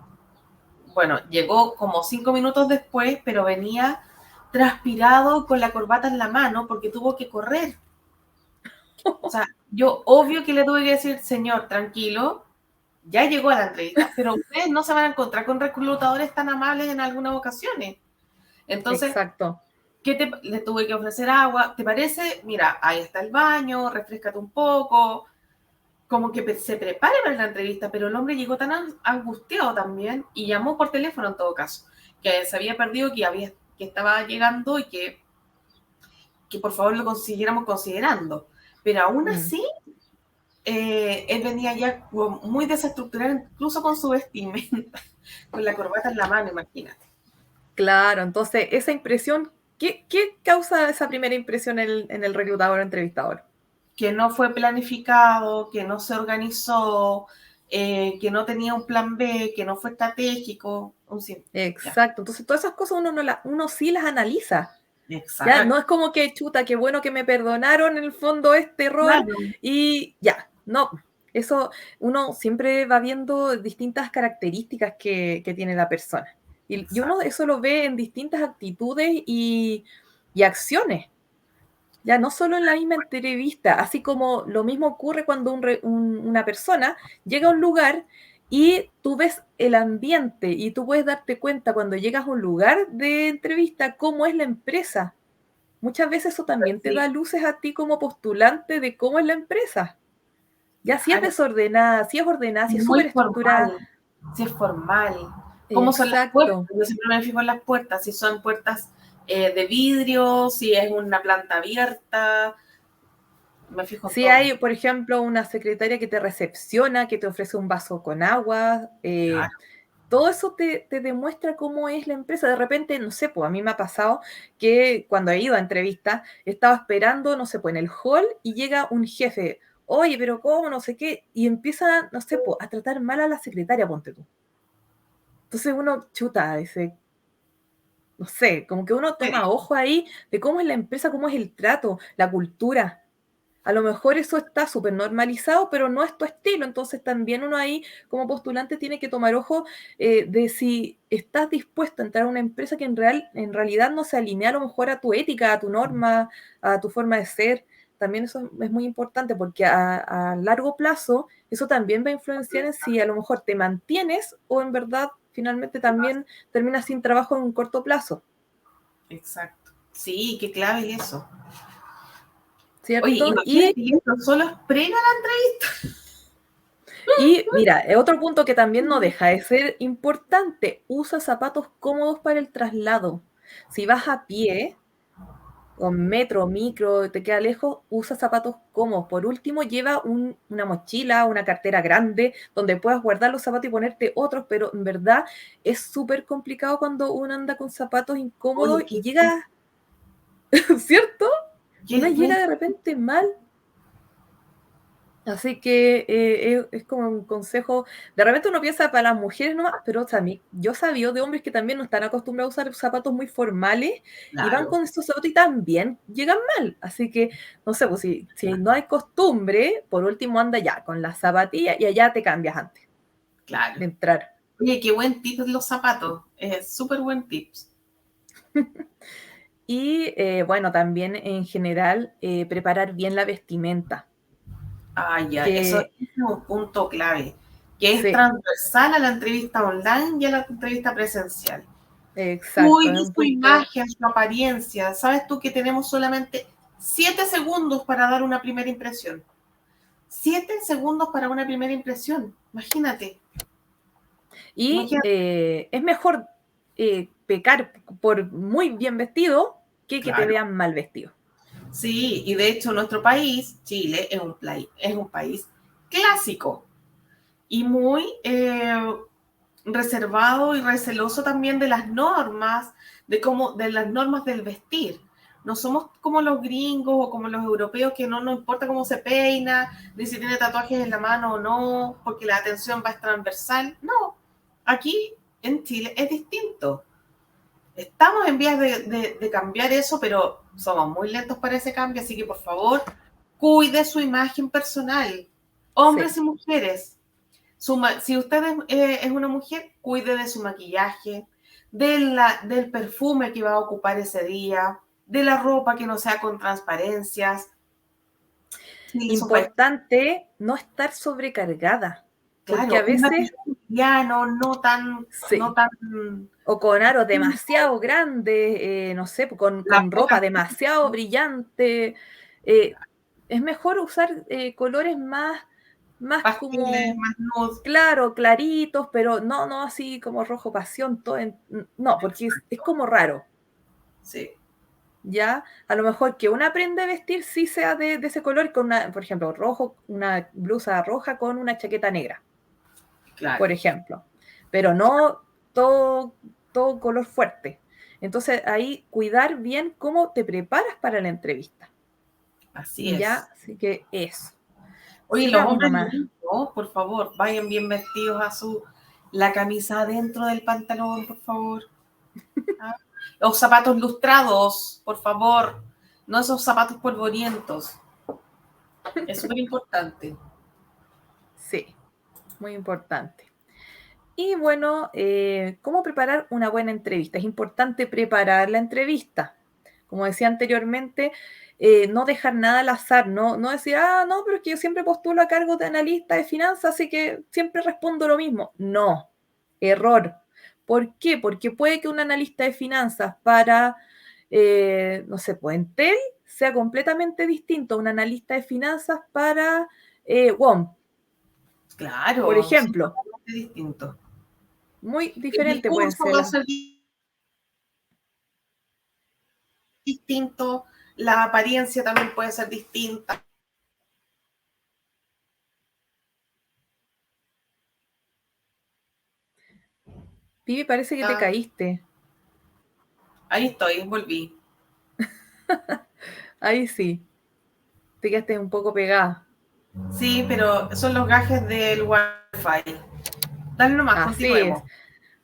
bueno, llegó como 5 minutos después, pero venía transpirado con la corbata en la mano porque tuvo que correr. O sea, yo obvio que le tuve que decir, señor, tranquilo, ya llegó a la entrevista, pero ustedes no se van a encontrar con reclutadores tan amables en algunas ocasiones. Entonces, Exacto. le tuve que ofrecer agua? ¿Te parece? Mira, ahí está el baño, refrescate un poco, como que se prepare para la entrevista, pero el hombre llegó tan angustiado también y llamó por teléfono en todo caso, que se había perdido, que estaba llegando y que por favor lo consiguiéramos considerando. Pero aún Mm. así, él venía ya muy desestructurado, incluso con su vestimenta, con la corbata en la mano, imagínate. Claro, entonces esa impresión, ¿qué causa esa primera impresión en el reclutador o entrevistador? Que no fue planificado, que no se organizó, que no tenía un plan B, que no fue estratégico, ya, Exacto, entonces todas esas cosas uno sí las analiza, ¿ya? No exacto, es como que, chuta, qué bueno que me perdonaron en el fondo este error claro, y ya, no, eso uno siempre va viendo distintas características que tiene la persona y uno exacto. eso lo ve en distintas actitudes y acciones. Ya no solo en la misma entrevista, así como lo mismo ocurre cuando una persona llega a un lugar y tú ves el ambiente y tú puedes darte cuenta cuando llegas a un lugar de entrevista cómo es la empresa. Muchas veces eso también te da Sí, luces a ti como postulante de cómo es la empresa. Ya si es claro. desordenada, si es ordenada, si es súper Muy estructurada. formal, si es formal. ¿Cómo son las puertas? Exacto. Yo siempre me fijo en las puertas, si son puertas de vidrio, si es una planta abierta, me fijo en Si todo. hay, por ejemplo, una secretaria que te recepciona, que te ofrece un vaso con agua, Claro. todo eso te demuestra cómo es la empresa. De repente, no sé, pues a mí me ha pasado que cuando he ido a entrevistas, estaba esperando, no sé, pues en el hall y llega un jefe, oye, pero ¿cómo? No sé qué, y empieza, no sé, pues a tratar mal a la secretaria, ponte tú. Entonces uno chuta, dice, no sé, como que uno toma ojo ahí de cómo es la empresa, cómo es el trato, la cultura. A lo mejor eso está súper normalizado, pero no es tu estilo. Entonces también uno ahí como postulante tiene que tomar ojo de si estás dispuesto a entrar a una empresa que en realidad no se alinea a lo mejor a tu ética, a tu norma, a tu forma de ser. También eso es muy importante porque a largo plazo eso también va a influenciar en si a lo mejor te mantienes o en verdad finalmente también terminas sin trabajo en un corto plazo, Exacto. Sí, qué clave es eso. Oye, ¿cierto? imagínate, y esto solo es previo a la entrevista. Y mira, otro punto que también no deja de ser importante, usa zapatos cómodos para el traslado. Si vas a pie, con metro, micro, te queda lejos, usa zapatos cómodos. Por último, lleva una mochila, una cartera grande, donde puedas guardar los zapatos y ponerte otros, pero en verdad es súper complicado cuando uno anda con zapatos incómodos Oye, y llega, ¿cierto? Uno qué llega bien. de repente mal. Así que es como un consejo. De repente uno piensa para las mujeres nomás, pero o sea, yo he sabido de hombres que también no están acostumbrados a usar zapatos muy formales y van Claro, con estos zapatos y también llegan mal. Así que, no sé, pues si no hay costumbre, por último anda ya con las zapatillas y allá te cambias antes claro. de entrar. Oye, qué buen tip de los zapatos. Es súper buen tips. Y bueno, también en general preparar bien la vestimenta. Ah, ya, eso Que es un punto clave, que es sí, transversal a la entrevista online y a la entrevista presencial. exacto, es Cuide un su punto. imagen, su apariencia. ¿Sabes tú que tenemos solamente 7 segundos para dar una primera impresión? 7 segundos para una primera impresión. Imagínate, Y imagínate. es mejor pecar por muy bien vestido que te Claro. vean mal vestido. Sí, y de hecho nuestro país, Chile, es un país clásico y muy reservado y receloso también de las normas, de las normas del vestir. No somos como los gringos o como los europeos que no nos importa cómo se peina, ni si tiene tatuajes en la mano o no, porque la atención va a estar transversal. No, aquí en Chile es distinto. Estamos en vías de cambiar eso, pero somos muy lentos para ese cambio, así que por favor, cuide su imagen personal, hombres Sí. y mujeres. Si usted es una mujer, cuide de su maquillaje, del perfume que va a ocupar ese día, de la ropa que no sea con transparencias. Chile es un país, Importante no estar sobrecargada, porque a claro, un veces, maquillaje liviano, no sí, tan o con aros demasiado grandes, no sé, las con ropa pocas, demasiado brillante. eh, es mejor usar colores más pasteles, como, más nude. claro, claritos, pero no así como rojo pasión, no, porque es Exacto. como raro. Sí, ¿Ya? A lo mejor que una prenda de vestir sí sea de ese color, con una, por ejemplo, rojo, una blusa roja con una chaqueta negra, claro, por ejemplo. Pero no todo, todo color fuerte. Entonces ahí cuidar bien cómo te preparas para la entrevista. así ¿Ya? es. Así que eso. Oye, los Sigamos hombres lo nomás. mismo, por favor, vayan bien vestidos la camisa adentro del pantalón, por favor. ¿Ah? Los zapatos lustrados, por favor, no esos zapatos polvorientos. Es súper importante. Sí, muy importante. Y bueno, ¿cómo preparar una buena entrevista? Es importante preparar la entrevista. como decía anteriormente, no dejar nada al azar, no decir, no, pero es que yo siempre postulo a cargo de analista de finanzas, así que siempre respondo lo mismo. No, error. ¿Por qué? Porque puede que un analista de finanzas para, no sé, pues Entel sea completamente distinto a un analista de finanzas para WOM, por Claro, sí, ejemplo. totalmente distinto. Muy El diferente pueden discurso ser va a las... ser distinto, la apariencia también puede ser distinta. Pibi, parece que te caíste. Ahí estoy, volví. Ahí sí, te quedaste un poco pegada. Sí, pero son los gajes del Wi-Fi. Dale nomás, Así es. continuemos.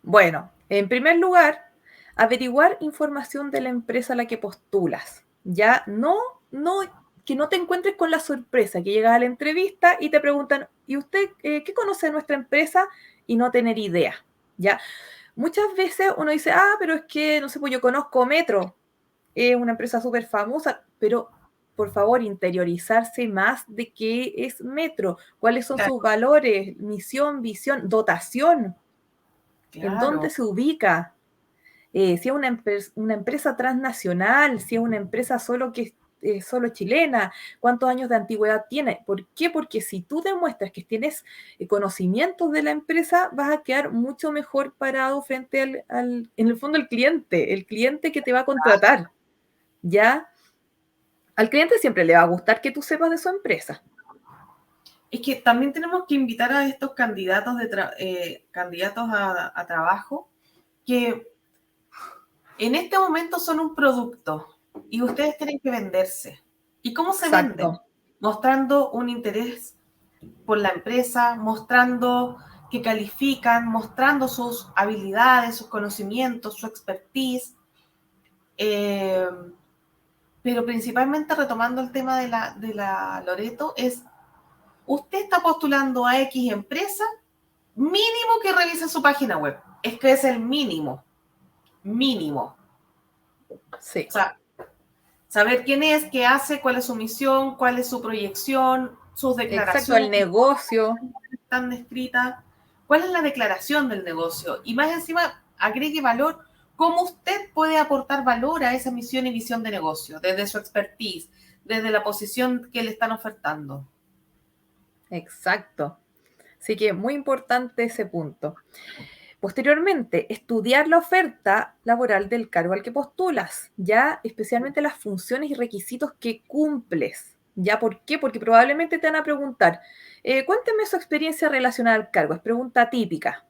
Bueno, en primer lugar, averiguar información de la empresa a la que postulas. Ya no, que no te encuentres con la sorpresa, que llegas a la entrevista y te preguntan, ¿y usted qué conoce de nuestra empresa? Y no tener idea. Ya, muchas veces uno dice, pero es que, no sé, pues yo conozco Metro, es una empresa súper famosa, pero por favor, interiorizarse más de qué es Metro, cuáles son Claro, sus valores, misión, visión, dotación, en dónde claro. se ubica, si es una empresa transnacional, si es una empresa solo que es solo chilena, cuántos años de antigüedad tiene. ¿Por qué? Porque si tú demuestras que tienes conocimientos de la empresa, vas a quedar mucho mejor parado frente en el fondo, el cliente que te va a contratar, ¿ya? Al cliente siempre le va a gustar que tú sepas de su empresa. Es que también tenemos que invitar a estos candidatos, candidatos a trabajo que en este momento son un producto y ustedes tienen que venderse. ¿Y cómo se venden? Exacto. Mostrando un interés por la empresa, mostrando que califican, mostrando sus habilidades, sus conocimientos, su expertise, eh, pero principalmente retomando el tema de la Loreto, es, usted está postulando a X empresa, mínimo que revise su página web. Es que es el mínimo, mínimo. O Sí. sea, saber quién es, qué hace, cuál es su misión, cuál es su proyección, sus Exacto, declaraciones el negocio. están escritas, cuál es la declaración del negocio y más encima agregue valor, cómo usted puede aportar valor a esa misión y visión de negocio, desde su expertise, desde la posición que le están ofertando. Exacto. Así que muy importante ese punto. Posteriormente, estudiar la oferta laboral del cargo al que postulas, ya especialmente las funciones y requisitos que cumples. ¿Ya por qué? Porque probablemente te van a preguntar, cuénteme su experiencia relacionada al cargo, es pregunta típica.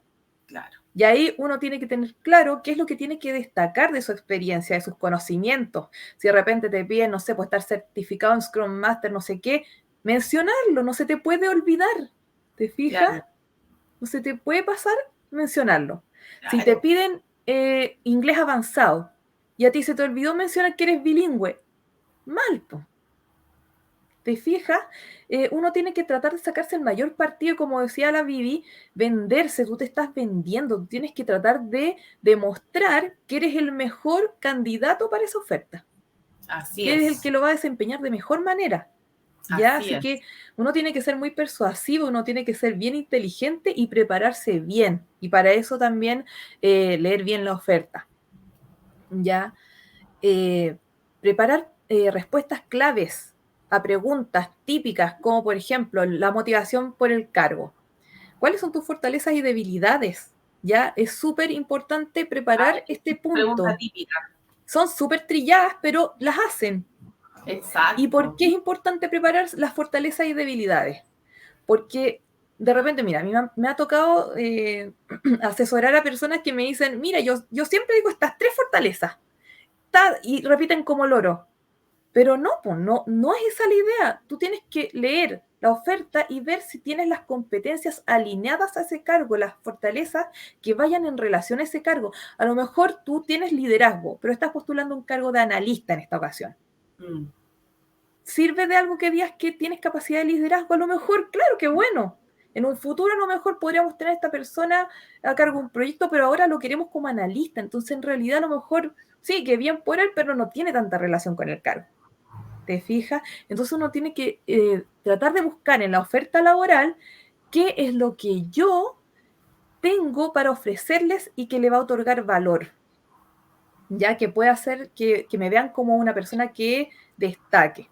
Claro. Y ahí uno tiene que tener claro qué es lo que tiene que destacar de su experiencia, de sus conocimientos. Si de repente te piden, no sé, pues estar certificado en Scrum Master, no sé qué, mencionarlo, no se te puede olvidar. ¿Te fijas? Claro, No se te puede pasar mencionarlo. Si te claro. piden inglés avanzado y a ti se te olvidó mencionar que eres bilingüe, mal, po. ¿Te fijas? Uno tiene que tratar de sacarse el mayor partido, como decía la Vivi, venderse, tú te estás vendiendo, tú tienes que tratar de demostrar que eres el mejor candidato para esa oferta, Así que eres el que es, lo va a desempeñar de mejor manera. ¿Ya? así Así es. que uno tiene que ser muy persuasivo, uno tiene que ser bien inteligente y prepararse bien. Y para eso también leer bien la oferta. ¿Ya? Eh, preparar respuestas claves a preguntas típicas, como por ejemplo la motivación por el cargo. ¿Cuáles son tus fortalezas y debilidades? ¿Ya? Es súper importante preparar este Pregunta punto. típica. Son súper trilladas, pero las hacen. ¿Y por Exacto. qué es importante preparar las fortalezas y debilidades? Porque de repente, mira, a mí me ha tocado asesorar a personas que me dicen, mira, yo siempre digo estas tres fortalezas, y repiten como loro. Pero no, pues no es esa la idea. Tú tienes que leer la oferta y ver si tienes las competencias alineadas a ese cargo, las fortalezas que vayan en relación a ese cargo. A lo mejor tú tienes liderazgo, pero estás postulando un cargo de analista en esta ocasión. Mm. ¿Sirve de algo que digas que tienes capacidad de liderazgo? A lo mejor, claro que bueno. En un futuro a lo mejor podríamos tener a esta persona a cargo de un proyecto, pero ahora lo queremos como analista. Entonces, en realidad, a lo mejor, sí, que bien por él, pero no tiene tanta relación con el cargo. ¿Te fijas? Entonces uno tiene que tratar de buscar en la oferta laboral qué es lo que yo tengo para ofrecerles y que le va a otorgar valor, ya que puede hacer que me vean como una persona que destaque.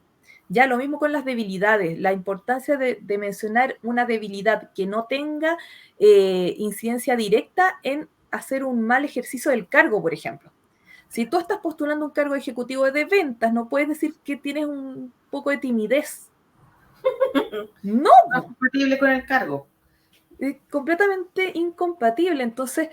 Ya lo mismo con las debilidades, la importancia de mencionar una debilidad que no tenga incidencia directa en hacer un mal ejercicio del cargo, por ejemplo. Si tú estás postulando un cargo ejecutivo de ventas, no puedes decir que tienes un poco de timidez. No, No es compatible con el cargo. es completamente incompatible. Entonces,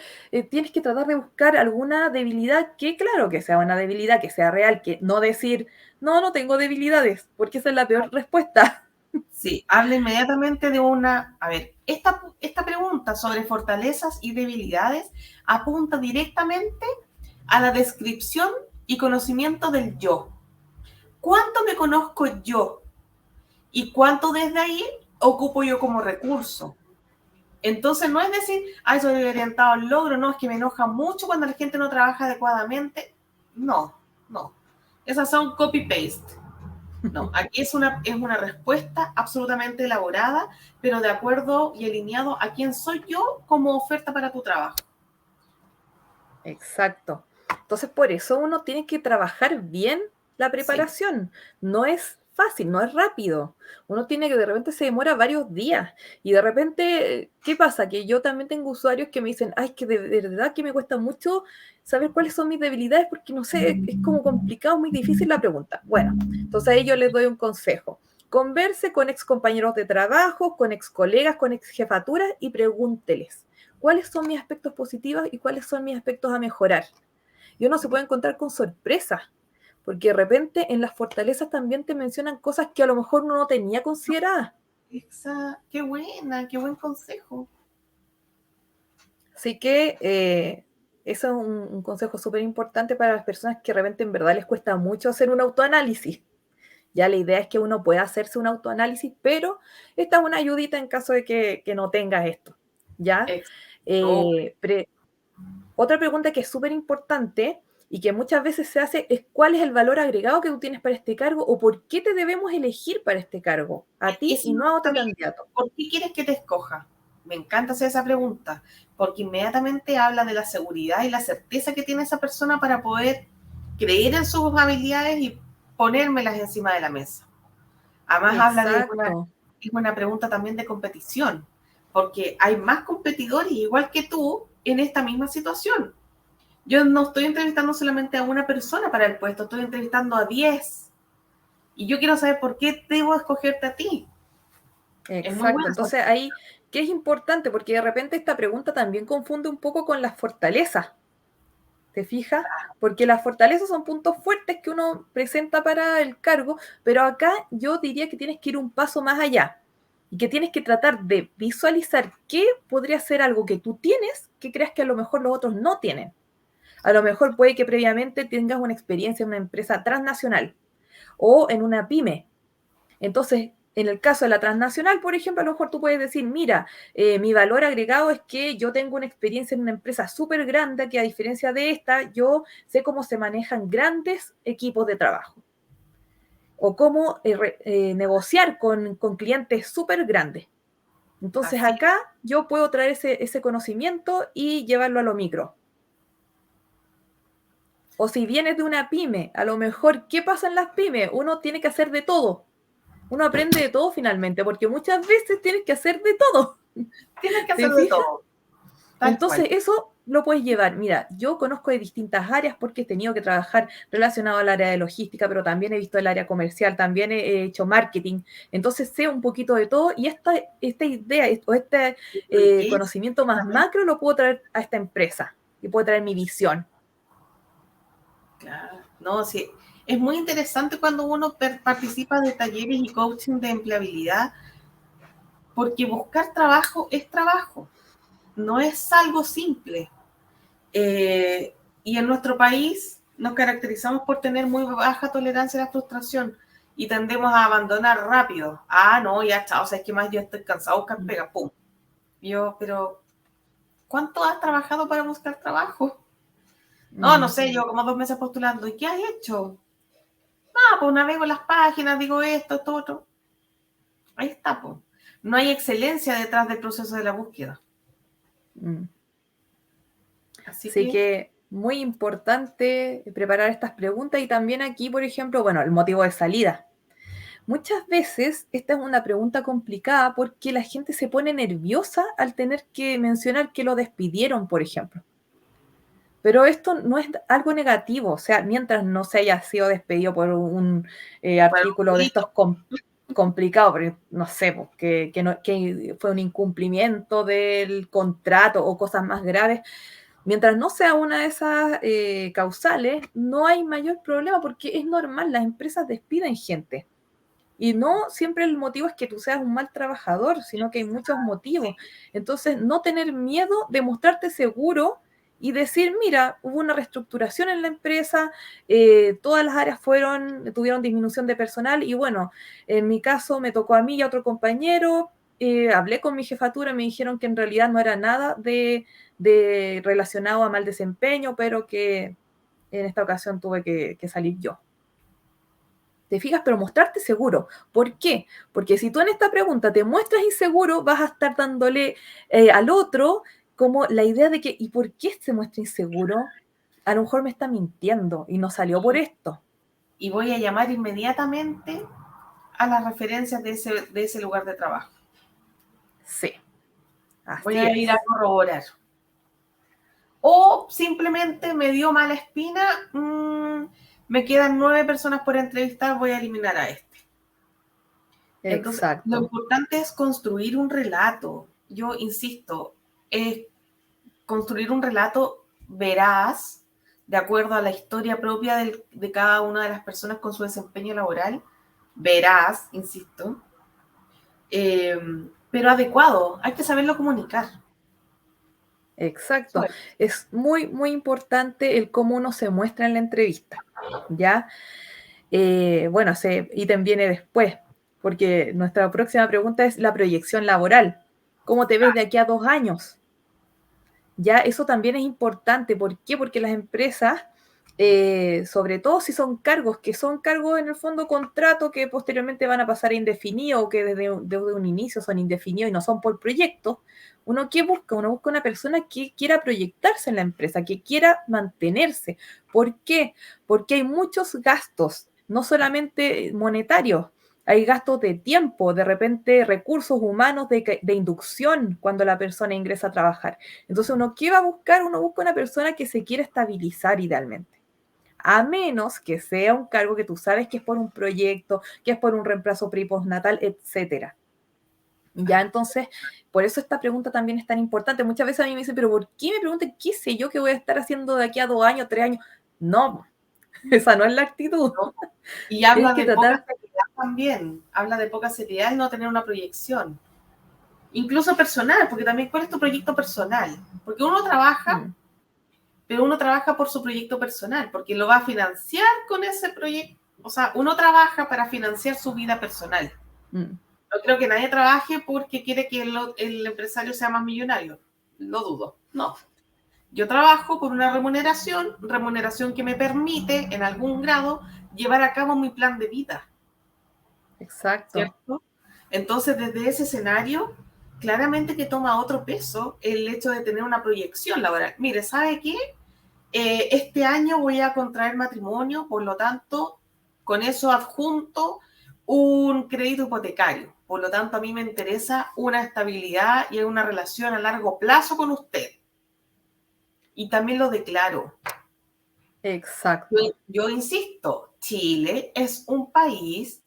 tienes que tratar de buscar alguna debilidad que, claro, que sea una debilidad, que sea real, que no decir, no, no tengo debilidades, porque esa es la peor respuesta. Sí, habla inmediatamente de una... A ver, esta pregunta sobre fortalezas y debilidades apunta directamente a la descripción y conocimiento del yo. ¿Cuánto me conozco yo? ¿Y cuánto desde ahí ocupo yo como recurso? Entonces no es decir, ay, soy orientado al logro, no, es que me enoja mucho cuando la gente no trabaja adecuadamente. No, no. Esas son copy-paste. No, aquí es una respuesta absolutamente elaborada, pero de acuerdo y alineado a quién soy yo como oferta para tu trabajo. Exacto. Entonces, por eso uno tiene que trabajar bien la Sí. preparación. No es fácil, no es rápido. Uno tiene que de repente se demora varios días. Y de repente, ¿qué pasa? Que yo también tengo usuarios que me dicen, ay, que de verdad que me cuesta mucho saber cuáles son mis debilidades porque no sé, es como complicado, muy difícil la pregunta. Bueno, entonces ahí yo les doy un consejo. Converse con ex compañeros de trabajo, con ex colegas, con ex jefaturas y pregúnteles cuáles son mis aspectos positivos y cuáles son mis aspectos a mejorar. Y uno se puede encontrar con sorpresas, porque de repente en las fortalezas también te mencionan cosas que a lo mejor uno no tenía consideradas. Qué buena, qué buen consejo. Así que eso es un consejo súper importante para las personas que de repente en verdad les cuesta mucho hacer un autoanálisis. Ya la idea es que uno pueda hacerse un autoanálisis, pero esta es una ayudita en caso de que no tengas esto. ¿Ya? Súper. Eh, pre- Otra pregunta que es súper importante y que muchas veces se hace es cuál es el valor agregado que tú tienes para este cargo o por qué te debemos elegir para este cargo, a ti Eso y me no a gusta a otro mí. candidato. ¿Por qué quieres que te escoja? Me encanta hacer esa pregunta, porque inmediatamente habla de la seguridad y la certeza que tiene esa persona para poder creer en sus habilidades y ponérmelas encima de la mesa. Además habla Exacto, es una pregunta también de competición, porque hay más competidores igual que tú en esta misma situación. Yo no estoy entrevistando solamente a una persona para el puesto, estoy entrevistando a 10 y yo quiero saber por qué debo escogerte a ti. Es muy exacto. buena esa Entonces pregunta. ahí, ¿qué es importante? Porque de repente esta pregunta también confunde un poco con las fortalezas, ¿te fijas? Porque las fortalezas son puntos fuertes que uno presenta para el cargo, pero acá yo diría que tienes que ir un paso más allá y que tienes que tratar de visualizar qué podría ser algo que tú tienes que creas que a lo mejor los otros no tienen. A lo mejor puede que previamente tengas una experiencia en una empresa transnacional o en una pyme. Entonces, en el caso de la transnacional, por ejemplo, a lo mejor tú puedes decir, mira, mi valor agregado es que yo tengo una experiencia en una empresa súper grande que a diferencia de esta, yo sé cómo se manejan grandes equipos de trabajo o cómo negociar con clientes súper grandes. Entonces Así, acá yo puedo traer ese conocimiento y llevarlo a lo micro. O si vienes de una pyme, a lo mejor, ¿qué pasa en las pymes? Uno tiene que hacer de todo. Uno aprende de todo finalmente, porque muchas veces tienes que hacer de todo. tienes que hacer ¿Te de fijas? todo, tal Entonces, cual. eso lo puedes llevar. Mira, yo conozco de distintas áreas porque he tenido que trabajar relacionado al área de logística, pero también he visto el área comercial, también he hecho marketing. Entonces, sé un poquito de todo y esta idea o este Fluidez, conocimiento más también. macro lo puedo traer a esta empresa y puedo traer mi visión. Claro, no, sí. Es muy interesante cuando uno participa de talleres y coaching de empleabilidad, porque buscar trabajo es trabajo, no es algo simple. Y en nuestro país nos caracterizamos por tener muy baja tolerancia a la frustración y tendemos a abandonar rápido. Ah, no, ya chao, o sea, es que más yo estoy cansado de buscar pega, pum. Y yo, pero ¿cuánto has trabajado para buscar trabajo? No sé, yo como 2 meses postulando. ¿Y qué has hecho? Pues navego las páginas, digo esto, otro. Ahí está, pues. No hay excelencia detrás del proceso de la búsqueda. Así que muy importante preparar estas preguntas y también aquí, por ejemplo, bueno, el motivo de salida. Muchas veces esta es una pregunta complicada porque la gente se pone nerviosa al tener que mencionar que lo despidieron, por ejemplo. Pero esto no es algo negativo, o sea, mientras no se haya sido despedido por un artículo de estos complicados, porque no sé, pues, que fue un incumplimiento del contrato o cosas más graves, mientras no sea una de esas causales, no hay mayor problema porque es normal, las empresas despiden gente. Y no siempre el motivo es que tú seas un mal trabajador, sino que hay muchos motivos. Entonces, no tener miedo de mostrarte seguro y decir, mira, hubo una reestructuración en la empresa, todas las áreas tuvieron disminución de personal y bueno, en mi caso me tocó a mí y a otro compañero, hablé con mi jefatura, me dijeron que en realidad no era nada de relacionado a mal desempeño, pero que en esta ocasión tuve que salir yo. ¿Te fijas? Pero mostrarte seguro. ¿Por qué? Porque si tú en esta pregunta te muestras inseguro, vas a estar dándole al otro como la idea de que, ¿y por qué se muestra inseguro? A lo mejor me está mintiendo y no salió por esto. Y voy a llamar inmediatamente a las referencias de ese lugar de trabajo. Sí. Voy a ir a corroborar. O simplemente me dio mala espina, me quedan 9 personas por entrevistar, voy a eliminar a este. Entonces, exacto. lo importante es construir un relato. Yo insisto, es construir un relato veraz, de acuerdo a la historia propia de cada una de las personas con su desempeño laboral, veraz, insisto, pero adecuado, hay que saberlo comunicar. Exacto. Es muy, muy importante el cómo uno se muestra en la entrevista, ¿ya? Bueno, ese ítem viene después, porque nuestra próxima pregunta es la proyección laboral. ¿Cómo te ves de aquí a 2 años? Ya, eso también es importante. ¿Por qué? Porque las empresas, sobre todo si son cargos, que son cargos en el fondo contrato que posteriormente van a pasar a indefinido o que desde un inicio son indefinidos y no son por proyectos, ¿uno qué busca? Uno busca una persona que quiera proyectarse en la empresa, que quiera mantenerse. ¿Por qué? Porque hay muchos gastos, no solamente monetarios, hay gastos de tiempo, de repente recursos humanos de inducción cuando la persona ingresa a trabajar. Entonces, ¿uno qué va a buscar? Uno busca una persona que se quiere estabilizar idealmente. A menos que sea un cargo que tú sabes que es por un proyecto, que es por un reemplazo postnatal, etcétera. Ya, entonces, por eso esta pregunta también es tan importante. Muchas veces a mí me dicen, pero ¿por qué me preguntan qué sé yo que voy a estar haciendo de aquí a 2 años, 3 años? No, esa no es la actitud. ¿No? Y habla de poca seriedad también, habla de poca seriedad el no tener una proyección. Incluso personal, porque también, ¿cuál es tu proyecto personal? Porque uno trabaja, pero uno trabaja por su proyecto personal, porque lo va a financiar con ese proyecto. O sea, uno trabaja para financiar su vida personal. No creo que nadie trabaje porque quiere que el empresario sea más millonario. Lo dudo. No. Yo trabajo por una remuneración que me permite, en algún grado, llevar a cabo mi plan de vida. Exacto. ¿Cierto? Entonces, desde ese escenario, claramente que toma otro peso el hecho de tener una proyección laboral. Mire, ¿sabe qué? Este año voy a contraer matrimonio, por lo tanto, con eso adjunto un crédito hipotecario. Por lo tanto, a mí me interesa una estabilidad y una relación a largo plazo con usted. Y también lo declaro. Exacto. Yo insisto, Chile es un país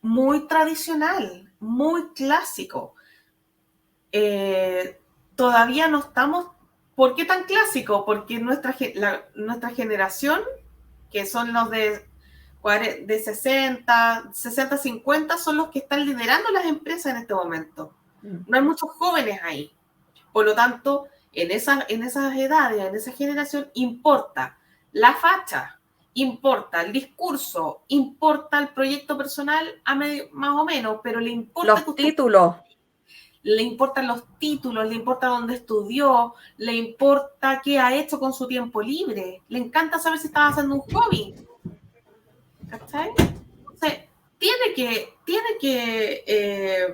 muy tradicional, muy clásico. Todavía no estamos. ¿Por qué tan clásico? Porque nuestra generación, que son los de 60, 50, son los que están liderando las empresas en este momento. No hay muchos jóvenes ahí. Por lo tanto, en esas edades, en esa generación, importa la facha, importa el discurso, importa el proyecto personal más o menos, pero le importa los títulos. le importan los títulos, le importa dónde estudió, le importa qué ha hecho con su tiempo libre, le encanta saber si está haciendo un hobby. ¿Cachai? Entonces, tiene que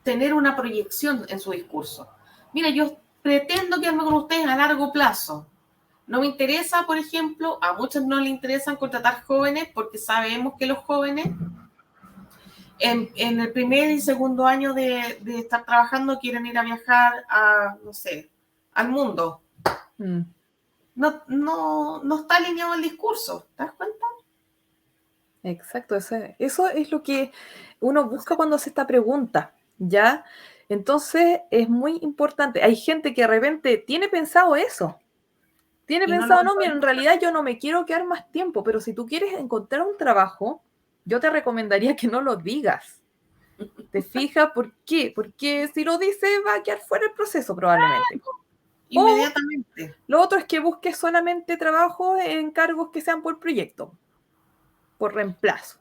tener una proyección en su discurso. Mira, yo pretendo quedarme con ustedes a largo plazo. No me interesa, por ejemplo, a muchos no les interesan contratar jóvenes porque sabemos que los jóvenes en el primer y segundo año de estar trabajando quieren ir a viajar a, no sé, al mundo. No está alineado el discurso, ¿te das cuenta? Exacto, eso es lo que uno busca cuando hace esta pregunta, ¿ya? Entonces es muy importante. Hay gente que de repente tiene pensado eso. Tiene Y pensado, no, mira, en realidad yo no me quiero quedar más tiempo, pero si tú quieres encontrar un trabajo, yo te recomendaría que no lo digas. ¿Te fijas? ¿Por qué? Porque si lo dices va a quedar fuera el proceso probablemente. Inmediatamente. Lo otro es que busques solamente trabajos en cargos que sean por proyecto, por reemplazo.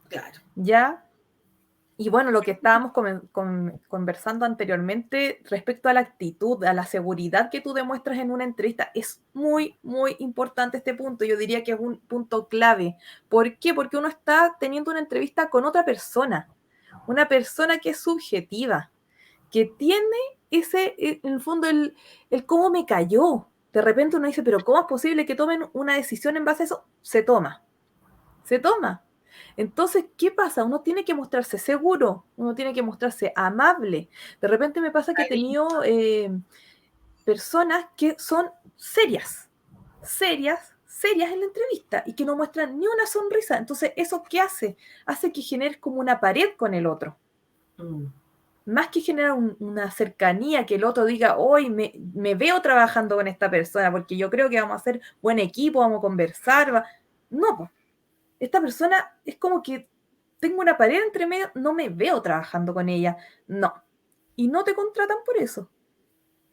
Claro. ¿Ya? Y bueno, lo que estábamos conversando anteriormente respecto a la actitud, a la seguridad que tú demuestras en una entrevista, es muy, muy importante este punto. Yo diría que es un punto clave. ¿Por qué? Porque uno está teniendo una entrevista con otra persona, una persona que es subjetiva, que tiene en el fondo, el cómo me cayó. De repente uno dice, pero ¿cómo es posible que tomen una decisión en base a eso? Se toma. Entonces, ¿qué pasa? Uno tiene que mostrarse seguro, uno tiene que mostrarse amable. De repente me pasa que he tenido personas que son serias en la entrevista y que no muestran ni una sonrisa. Entonces, ¿eso qué hace? Hace que generes como una pared con el otro. Más que generar una cercanía, que el otro diga, hoy me veo trabajando con esta persona porque yo creo que vamos a hacer buen equipo, vamos a conversar. No, pues. Esta persona es como que tengo una pared entre medio, no me veo trabajando con ella. No. Y no te contratan por eso.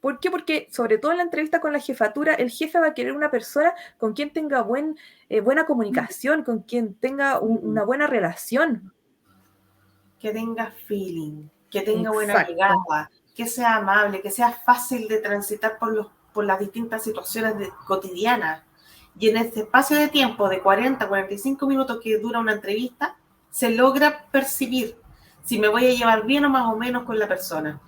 ¿Por qué? Porque sobre todo en la entrevista con la jefatura, el jefe va a querer una persona con quien tenga buena comunicación, con quien tenga una buena relación. Que tenga feeling, que tenga buena Exacto. llegada, que sea amable, que sea fácil de transitar por las distintas situaciones cotidianas. Y en este espacio de tiempo de 40, 45 minutos que dura una entrevista, se logra percibir si me voy a llevar bien o más o menos con la persona.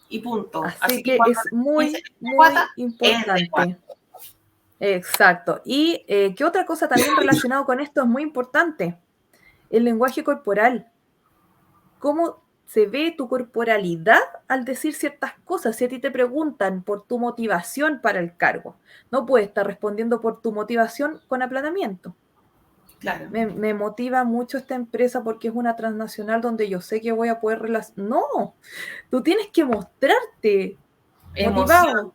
Y punto. Así Así que que cuando es me dicen, muy, ¿es de guata? muy Es de guata. importante. Exacto. Y ¿qué otra cosa también relacionado con esto es muy importante? El lenguaje corporal. ¿Cómo se ve tu corporalidad al decir ciertas cosas? Si a ti te preguntan por tu motivación para el cargo, no puedes estar respondiendo por tu motivación con aplanamiento. Claro. Me motiva mucho esta empresa porque es una transnacional donde yo sé que voy a poder No, tú tienes que mostrarte Emoción. motivado.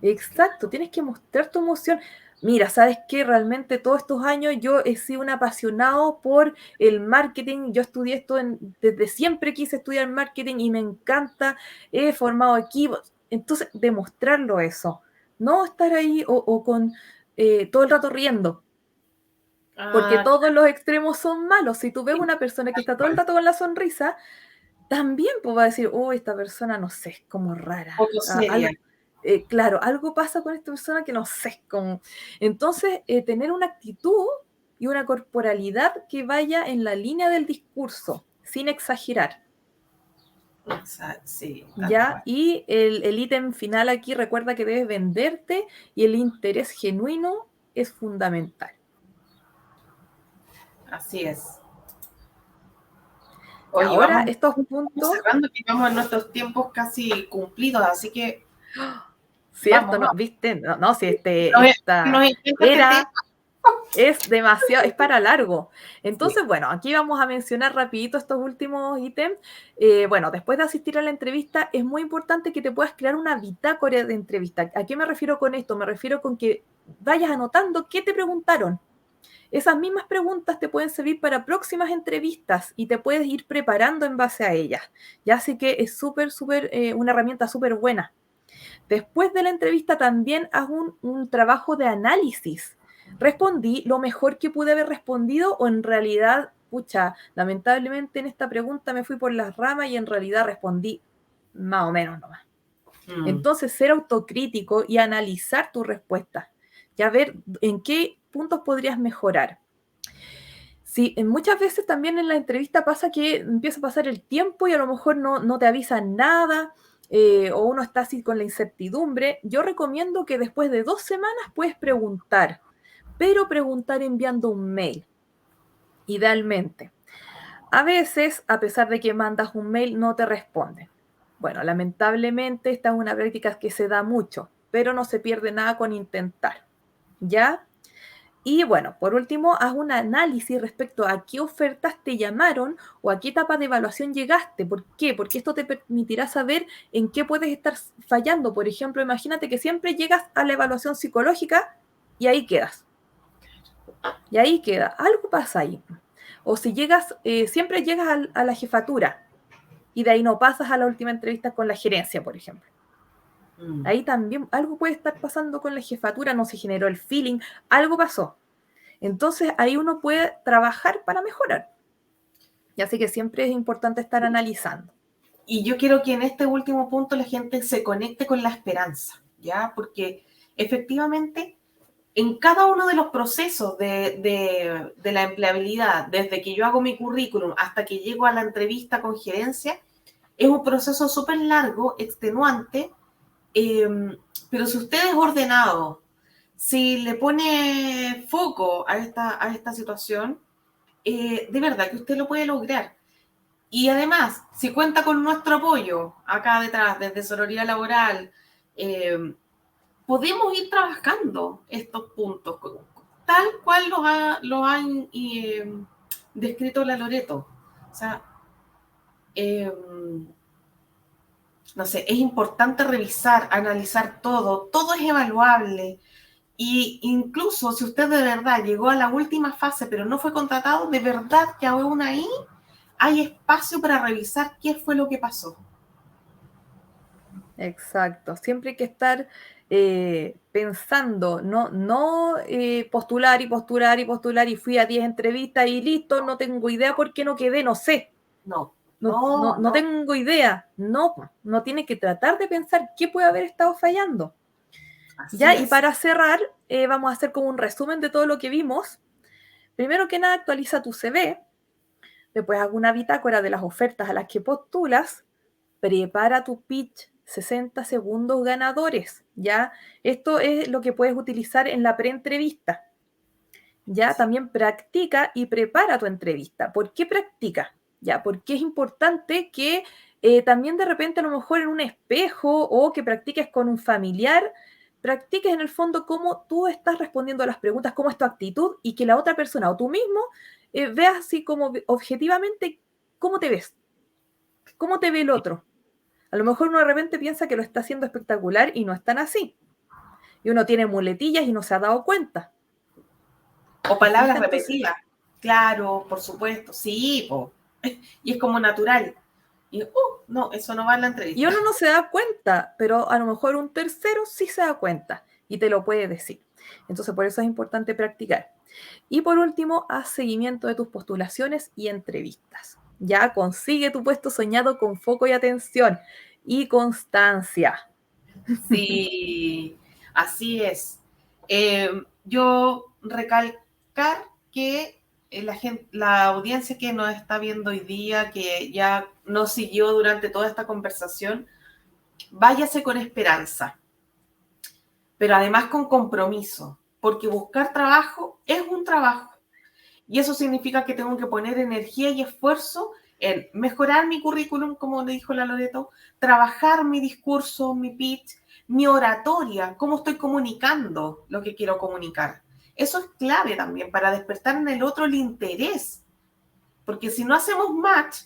Exacto, tienes que mostrar tu emoción. Mira, ¿sabes qué? Realmente todos estos años yo he sido un apasionado por el marketing. Yo estudié esto desde siempre quise estudiar marketing y me encanta. He formado equipos. Entonces, demostrarlo eso. No estar ahí o con todo el rato riendo. Porque todos los extremos son malos. Si tú ves una persona que está todo el rato con la sonrisa, también pues, va a decir, oh, esta persona, no sé, es como rara. Poco seria. Claro, algo pasa con esta persona que no sé cómo. Entonces, tener una actitud y una corporalidad que vaya en la línea del discurso, sin exagerar. Sí, ¿Ya? Y el ítem final aquí recuerda que debes venderte y el interés genuino es fundamental. Así es. Y Oye, ahora vamos estos puntos, cerrando, que vamos en nuestros tiempos casi cumplidos, así que ¿cierto? ¿No? vámonos. ¿Viste? No, si Nos esta encanta este era tema. es demasiado, es para largo. Sí. Entonces, bueno, aquí vamos a mencionar rapidito estos últimos ítems. Bueno, después de asistir a la entrevista, es muy importante que te puedas crear una bitácora de entrevista. ¿A qué me refiero con esto? Me refiero con que vayas anotando qué te preguntaron. Esas mismas preguntas te pueden servir para próximas entrevistas y te puedes ir preparando en base a ellas. Ya así que es una herramienta súper buena. Después de la entrevista también haz un trabajo de análisis. ¿Respondí lo mejor que pude haber respondido o en realidad pucha, lamentablemente en esta pregunta me fui por las ramas y en realidad respondí más o menos nomás. Entonces, ser autocrítico y analizar tu respuesta, ya ver en qué puntos podrías mejorar. Sí, muchas veces también en la entrevista pasa que empieza a pasar el tiempo y a lo mejor no te avisan nada, o uno está así con la incertidumbre. Yo recomiendo que después de 2 semanas puedes preguntar, pero preguntar enviando un mail, idealmente. A veces, a pesar de que mandas un mail, no te responden. Bueno, lamentablemente esta es una práctica que se da mucho, pero no se pierde nada con intentar, ¿ya? Y bueno, por último, haz un análisis respecto a qué ofertas te llamaron o a qué etapa de evaluación llegaste. ¿Por qué? Porque esto te permitirá saber en qué puedes estar fallando. Por ejemplo, imagínate que siempre llegas a la evaluación psicológica y ahí quedas. Y ahí queda. Algo pasa ahí. O si llegas, siempre llegas a la jefatura y de ahí no pasas a la última entrevista con la gerencia, por ejemplo. Ahí también algo puede estar pasando con la jefatura, no se generó el feeling, algo pasó. Entonces ahí uno puede trabajar para mejorar. Y así que siempre es importante estar analizando. Y yo quiero que en este último punto la gente se conecte con la esperanza, ¿ya? Porque efectivamente en cada uno de los procesos de la empleabilidad, desde que yo hago mi currículum hasta que llego a la entrevista con gerencia, es un proceso súper largo, extenuante, pero si usted es ordenado, si le pone foco a esta situación, de verdad que usted lo puede lograr. Y además, si cuenta con nuestro apoyo acá detrás, desde Sororidad Laboral, podemos ir trabajando estos puntos, tal cual los han descrito la Loreto. O sea, no sé, es importante revisar, analizar todo es evaluable. Y incluso si usted de verdad llegó a la última fase pero no fue contratado, de verdad que aún ahí hay espacio para revisar qué fue lo que pasó. Exacto. Siempre hay que estar pensando, no postular y postular y postular y fui a 10 entrevistas y listo, no tengo idea por qué no quedé, no sé. No tengo idea. No tiene que tratar de pensar qué puede haber estado fallando. Ya, y para cerrar, vamos a hacer como un resumen de todo lo que vimos. Primero que nada, actualiza tu CV. Después haz una bitácora de las ofertas a las que postulas. Prepara tu pitch, 60 segundos ganadores, ¿ya? Esto es lo que puedes utilizar en la preentrevista. Ya, también practica y prepara tu entrevista. ¿Por qué practica? Ya, porque es importante que también de repente a lo mejor en un espejo o que practiques con un familiar, practiques en el fondo cómo tú estás respondiendo a las preguntas, cómo es tu actitud y que la otra persona o tú mismo veas así como objetivamente cómo te ves, cómo te ve el otro. A lo mejor uno de repente piensa que lo está haciendo espectacular y no es tan así. Y uno tiene muletillas y no se ha dado cuenta. O palabras repetidas. Claro, por supuesto. Sí, po. Y es como natural. Y, no, eso no va en la entrevista. Y uno no se da cuenta, pero a lo mejor un tercero sí se da cuenta y te lo puede decir. Entonces, por eso es importante practicar. Y por último, haz seguimiento de tus postulaciones y entrevistas. Ya consigue tu puesto soñado con foco y atención y constancia. Sí, así es. Yo recalcar que la audiencia que nos está viendo hoy día, que ya nos siguió durante toda esta conversación, váyase con esperanza, pero además con compromiso, porque buscar trabajo es un trabajo. Y eso significa que tengo que poner energía y esfuerzo en mejorar mi currículum, como le dijo la Loreto, trabajar mi discurso, mi pitch, mi oratoria, cómo estoy comunicando lo que quiero comunicar. Eso es clave también para despertar en el otro el interés. Porque si no hacemos match,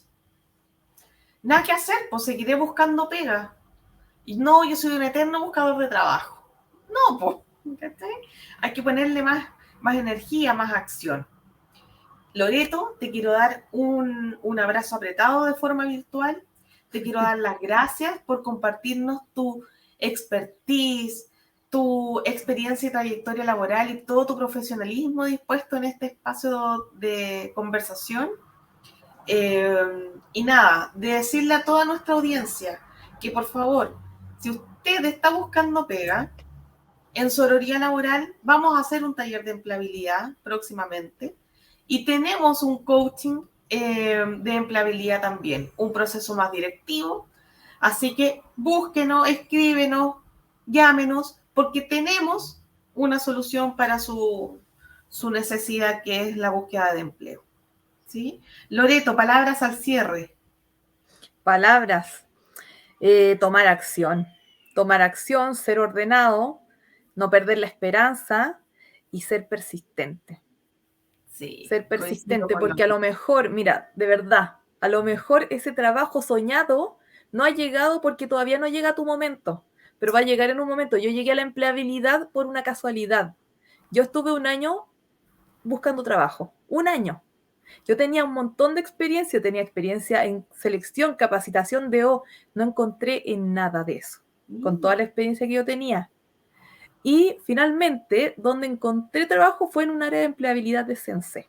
nada que hacer, pues seguiré buscando pega. Y no, yo soy un eterno buscador de trabajo. No, pues, ¿entendés? Hay que ponerle más energía, más acción. Loreto, te quiero dar un abrazo apretado de forma virtual. Te quiero dar las gracias por compartirnos tu expertise, tu experiencia y trayectoria laboral y todo tu profesionalismo dispuesto en este espacio de conversación. Y nada, de decirle a toda nuestra audiencia que por favor, si usted está buscando pega, en Sororía Laboral vamos a hacer un taller de empleabilidad próximamente y tenemos un coaching de empleabilidad también, un proceso más directivo. Así que búsquenos, escríbenos, llámenos, porque tenemos una solución para su necesidad, que es la búsqueda de empleo. ¿Sí? Loreto, palabras al cierre. Palabras. Tomar acción, ser ordenado, no perder la esperanza y ser persistente. Sí, Ser coincido persistente, con lo porque a lo mejor, mira, de verdad, a lo mejor ese trabajo soñado no ha llegado porque todavía no llega a tu momento, pero va a llegar en un momento. Yo llegué a la empleabilidad por una casualidad. Yo estuve un año buscando trabajo, un año. Yo tenía un montón de experiencia, tenía experiencia en selección, capacitación de O, no encontré en nada de eso, con toda la experiencia que yo tenía. Y finalmente, donde encontré trabajo fue en un área de empleabilidad de Sense.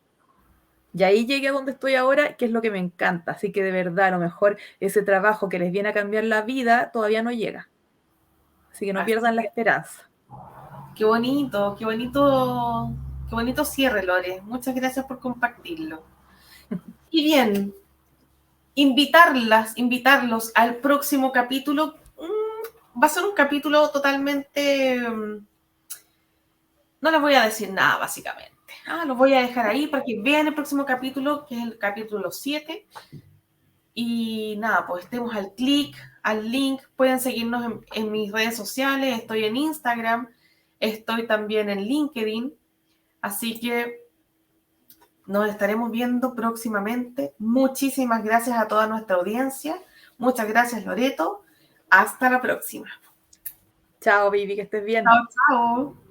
Y ahí llegué a donde estoy ahora, que es lo que me encanta. Así que de verdad, a lo mejor ese trabajo que les viene a cambiar la vida todavía no llega. Así que no pierdan la esperanza. Qué bonito, qué bonito cierre, Lore. Muchas gracias por compartirlo. Y bien, invitarlos al próximo capítulo. Va a ser un capítulo totalmente... No les voy a decir nada, básicamente. Los voy a dejar ahí para que vean el próximo capítulo, que es el capítulo 7. Y nada, pues estemos al clic, al link. Pueden seguirnos en mis redes sociales. Estoy en Instagram, estoy también en LinkedIn. Así que nos estaremos viendo próximamente. Muchísimas gracias a toda nuestra audiencia. Muchas gracias, Loreto. Hasta la próxima. Chao, baby, que estés bien. Chao, chao.